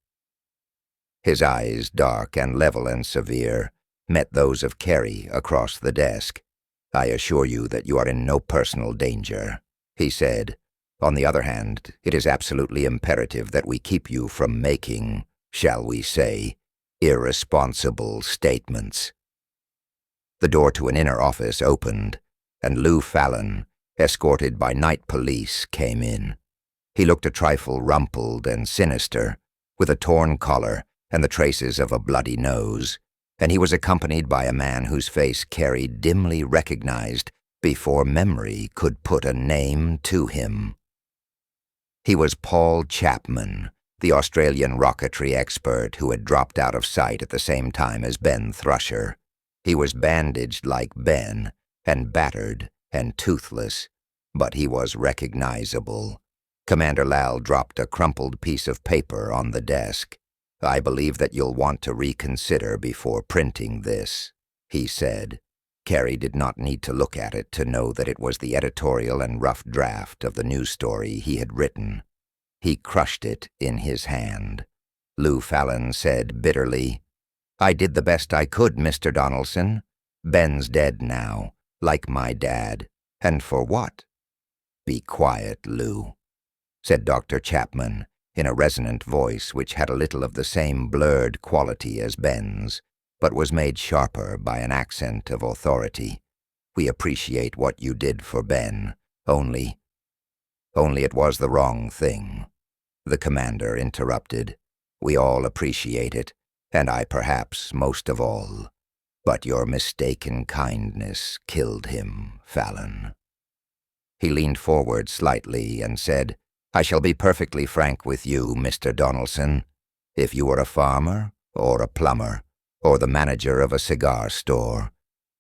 His eyes, dark and level and severe, met those of Carrie across the desk. "I assure you that you are in no personal danger," he said. "On the other hand, it is absolutely imperative that we keep you from making, shall we say, irresponsible statements." The door to an inner office opened, and Lou Fallon, escorted by night police, came in. He looked a trifle rumpled and sinister, with a torn collar and the traces of a bloody nose, and he was accompanied by a man whose face Carrie dimly recognized before memory could put a name to him. He was Paul Chapman, the Australian rocketry expert who had dropped out of sight at the same time as Ben Thrusher. He was bandaged like Ben, and battered and toothless, but he was recognizable. Commander Lal dropped a crumpled piece of paper on the desk. "I believe that you'll want to reconsider before printing this," he said. Carrie did not need to look at it to know that it was the editorial and rough draft of the news story he had written. He crushed it in his hand. Lou Fallon said bitterly, "I did the best I could, Mr. Donaldson. Ben's dead now, like my dad. And for what?" "Be quiet, Lou," said Dr. Chapman, in a resonant voice which had a little of the same blurred quality as Ben's, but was made sharper by an accent of authority. "We appreciate what you did for Ben, only it was the wrong thing." The commander interrupted. "We all appreciate it, and I perhaps most of all. But your mistaken kindness killed him, Fallon." He leaned forward slightly and said, "I shall be perfectly frank with you, Mr. Donaldson. If you were a farmer, or a plumber, or the manager of a cigar store,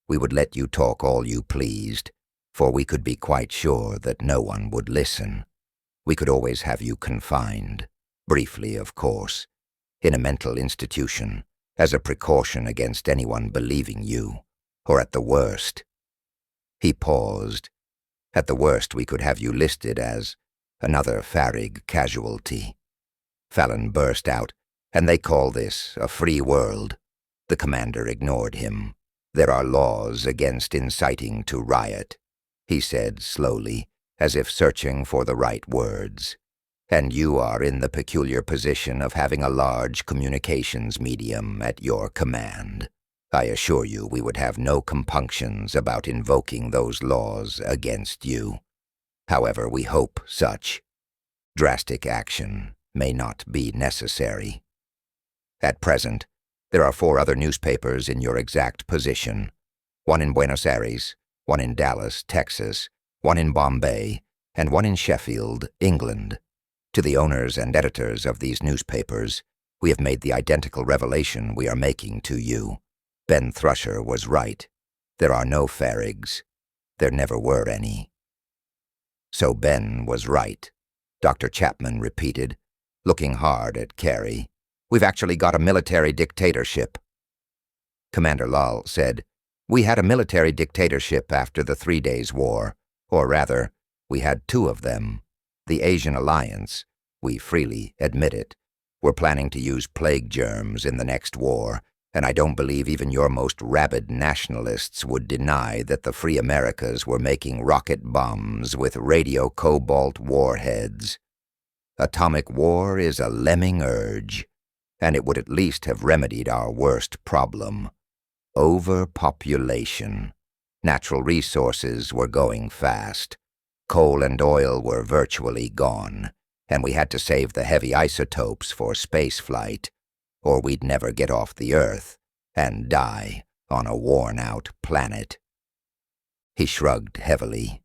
we would let you talk all you pleased. for we could be quite sure that no one would listen. We could always have you confined, briefly of course, in a mental institution, as a precaution against anyone believing you, or at the worst. He paused. At the worst, we could have you listed as another Farrig casualty. Fallon burst out, and they call this a free world. The commander ignored him. There are laws against inciting to riot, he said slowly, as if searching for the right words. And you are in the peculiar position of having a large communications medium at your command. I assure you we would have no compunctions about invoking those laws against you. However, we hope such drastic action may not be necessary. At present, there are 4 other newspapers in your exact position, one in Buenos Aires, one in Dallas, Texas, one in Bombay, and one in Sheffield, England. To the owners and editors of these newspapers, we have made the identical revelation we are making to you. Ben Thrusher was right. There are no Farrigs. There never were any. So Ben was right, Dr. Chapman repeated, looking hard at Carey. We've actually got a military dictatorship. Commander Lal said, We had a military dictatorship after the 3 Days War, or rather, we had 2 of them. The Asian Alliance, we freely admit it, were planning to use plague germs in the next war, and I don't believe even your most rabid nationalists would deny that the Free Americas were making rocket bombs with radio-cobalt warheads. Atomic war is a lemming urge, and it would at least have remedied our worst problem. Overpopulation. Natural resources were going fast. Coal and oil were virtually gone, and we had to save the heavy isotopes for spaceflight, or we'd never get off the Earth and die on a worn-out planet. He shrugged heavily.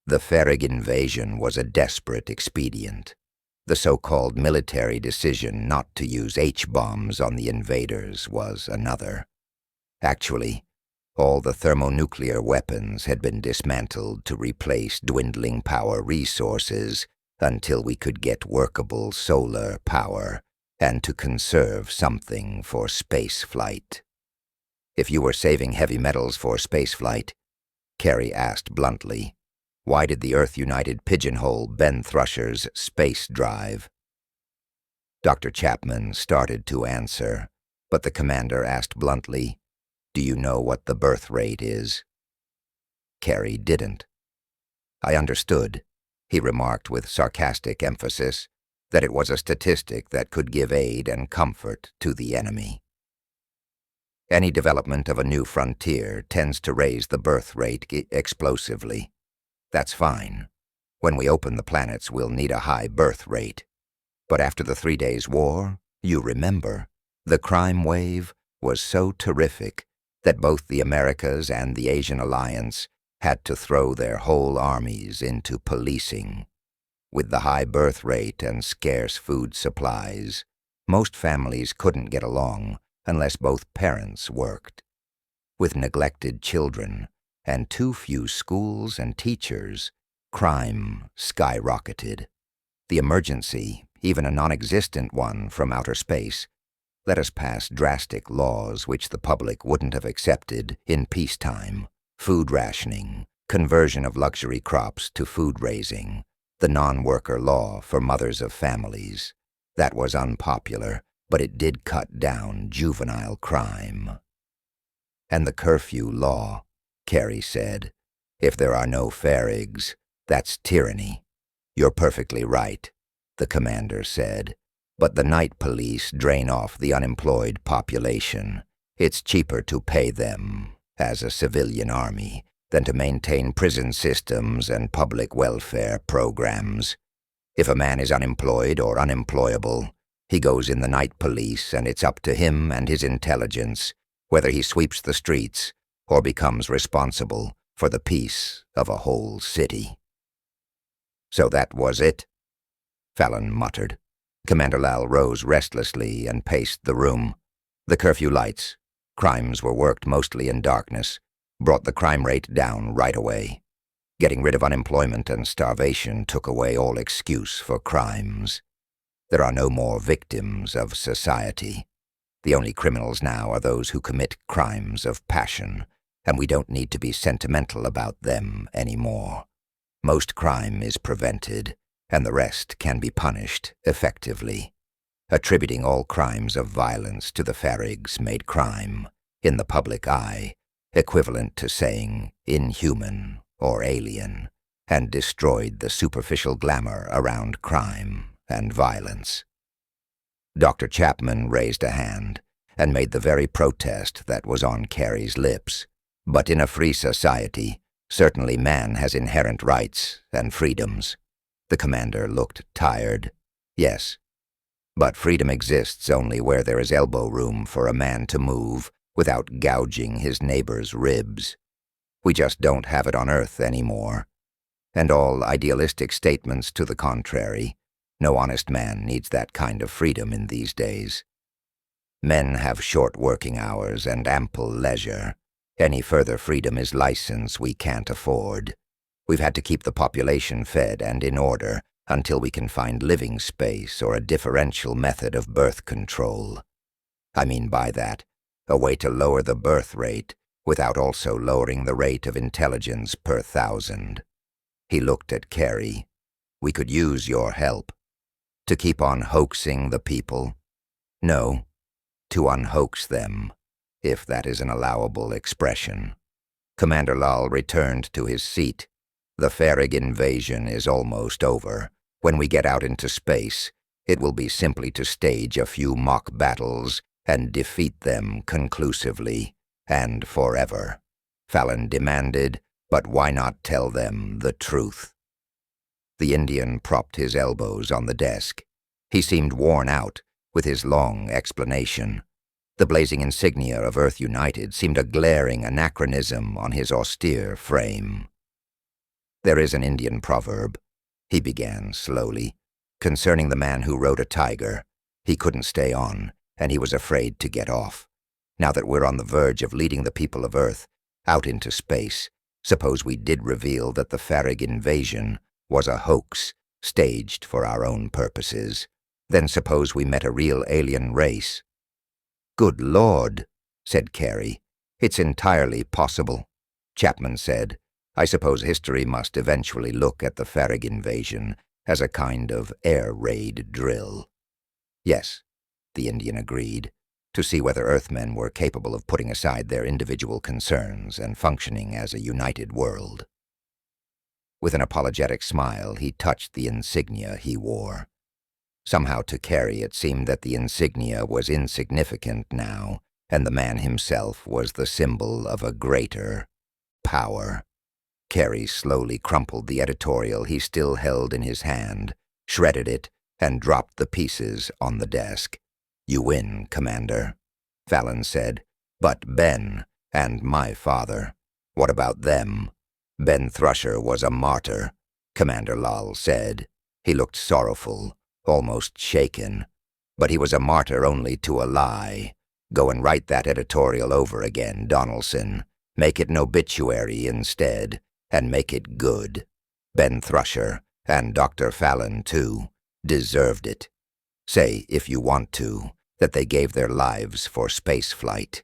The Farrig invasion was a desperate expedient. The so-called military decision not to use H-bombs on the invaders was another. Actually, all the thermonuclear weapons had been dismantled to replace dwindling power resources until we could get workable solar power and to conserve something for space flight. If you were saving heavy metals for spaceflight, Carey asked bluntly, why did the Earth United pigeonhole Ben Thrusher's space drive? Dr. Chapman started to answer, but the commander asked bluntly, do you know what the birth rate is? Carey didn't. I understood, he remarked with sarcastic emphasis, that it was a statistic that could give aid and comfort to the enemy. Any development of a new frontier tends to raise the birth rate explosively. That's fine. When we open the planets, we'll need a high birth rate. But after the 3 Days War, you remember, the crime wave was so terrific that both the Americas and the Asian Alliance had to throw their whole armies into policing. With the high birth rate and scarce food supplies, most families couldn't get along unless both parents worked. With neglected children and too few schools and teachers, crime skyrocketed. The emergency, even a non-existent one from outer space, let us pass drastic laws which the public wouldn't have accepted in peacetime. Food rationing, conversion of luxury crops to food raising, the non-worker law for mothers of families. That was unpopular, but it did cut down juvenile crime. And the curfew law, Carey said. If there are no Farrigs, that's tyranny. You're perfectly right, the commander said. But the night police drain off the unemployed population. It's cheaper to pay them, as a civilian army, than to maintain prison systems and public welfare programs. If a man is unemployed or unemployable, he goes in the night police, and it's up to him and his intelligence whether he sweeps the streets or becomes responsible for the peace of a whole city. So that was it, Fallon muttered. Commander Lal rose restlessly and paced the room. The curfew lights, crimes were worked mostly in darkness, brought the crime rate down right away. Getting rid of unemployment and starvation took away all excuse for crimes. There are no more victims of society. The only criminals now are those who commit crimes of passion, and we don't need to be sentimental about them anymore. Most crime is prevented, and the rest can be punished effectively. Attributing all crimes of violence to the Farrigs made crime, in the public eye, equivalent to saying inhuman or alien, and destroyed the superficial glamour around crime and violence. Dr. Chapman raised a hand and made the very protest that was on Carey's lips. But in a free society, certainly man has inherent rights and freedoms. The commander looked tired. Yes, but freedom exists only where there is elbow room for a man to move without gouging his neighbor's ribs. We just don't have it on Earth anymore. And all idealistic statements to the contrary, no honest man needs that kind of freedom in these days. Men have short working hours and ample leisure. Any further freedom is license we can't afford. We've had to keep the population fed and in order until we can find living space or a differential method of birth control. I mean by that, a way to lower the birth rate without also lowering the rate of intelligence per 1,000. He looked at Carey. We could use your help. To keep on hoaxing the people? No, to unhoax them, if that is an allowable expression. Commander Lal returned to his seat. The Farrig invasion is almost over. When we get out into space, it will be simply to stage a few mock battles and defeat them conclusively and forever. Fallon demanded, but why not tell them the truth? The Indian propped his elbows on the desk. He seemed worn out with his long explanation. The blazing insignia of Earth United seemed a glaring anachronism on his austere frame. There is an Indian proverb, he began slowly, concerning the man who rode a tiger. He couldn't stay on, and he was afraid to get off. Now that we're on the verge of leading the people of Earth out into space, suppose we did reveal that the Farrig invasion was a hoax staged for our own purposes. Then suppose we met a real alien race. Good Lord, said Carey. It's entirely possible. Chapman said, I suppose history must eventually look at the Farrig invasion as a kind of air raid drill. Yes, the Indian agreed, to see whether Earthmen were capable of putting aside their individual concerns and functioning as a united world. With an apologetic smile, he touched the insignia he wore. Somehow to Carey it seemed that the insignia was insignificant now, and the man himself was the symbol of a greater power. Carey slowly crumpled the editorial he still held in his hand, shredded it, and dropped the pieces on the desk. You win, Commander, Fallon said. But Ben and my father, what about them? Ben Thrusher was a martyr, Commander Lal said. He looked sorrowful, almost shaken. But he was a martyr only to a lie. Go and write that editorial over again, Donaldson. Make it an obituary instead, and make it good. Ben Thrusher, and Dr. Fallon too, deserved it. Say, if you want to, that they gave their lives for spaceflight.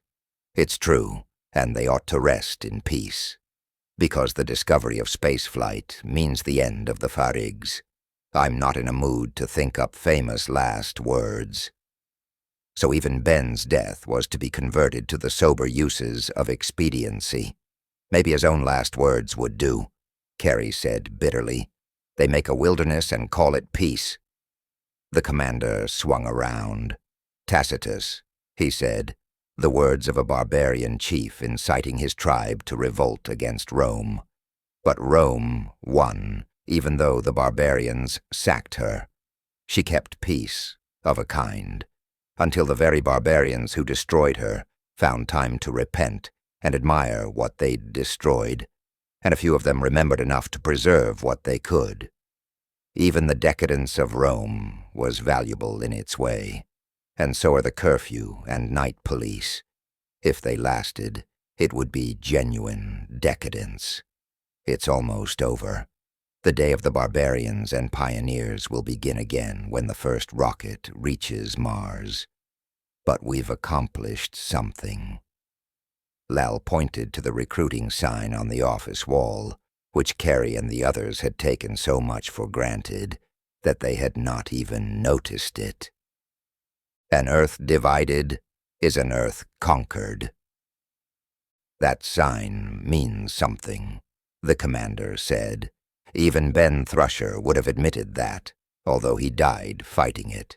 It's true, and they ought to rest in peace. Because the discovery of spaceflight means the end of the Farrigs. I'm not in a mood to think up famous last words. So even Ben's death was to be converted to the sober uses of expediency. Maybe his own last words would do, Carey said bitterly. They make a wilderness and call it peace. The commander swung around. Tacitus, he said, the words of a barbarian chief inciting his tribe to revolt against Rome. But Rome won, even though the barbarians sacked her. She kept peace, of a kind, until the very barbarians who destroyed her found time to repent and admire what they'd destroyed, and a few of them remembered enough to preserve what they could. Even the decadence of Rome was valuable in its way, and so are the curfew and night police. If they lasted, it would be genuine decadence. It's almost over. The day of the barbarians and pioneers will begin again when the first rocket reaches Mars. But we've accomplished something. Lal pointed to the recruiting sign on the office wall, which Carrie and the others had taken so much for granted that they had not even noticed it. An Earth divided is an Earth conquered. That sign means something, the commander said. Even Ben Thrusher would have admitted that, although he died fighting it.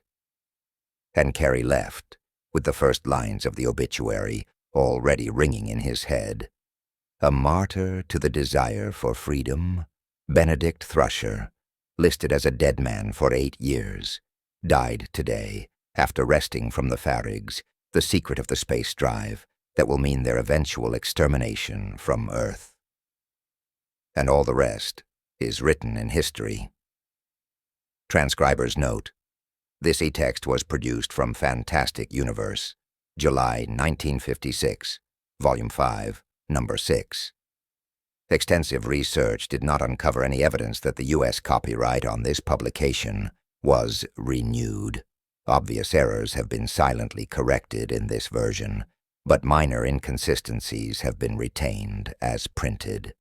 And Carrie left, with the first lines of the obituary already ringing in his head. A martyr to the desire for freedom, Benedict Thrusher, listed as a dead man for 8 years, died today after wresting from the Farigs the secret of the space drive that will mean their eventual extermination from Earth. And all the rest is written in history. Transcriber's note: this e-text was produced from Fantastic Universe, July 1956, Volume 5, Number 6. Extensive research did not uncover any evidence that the U.S. copyright on this publication was renewed. Obvious errors have been silently corrected in this version, but minor inconsistencies have been retained as printed.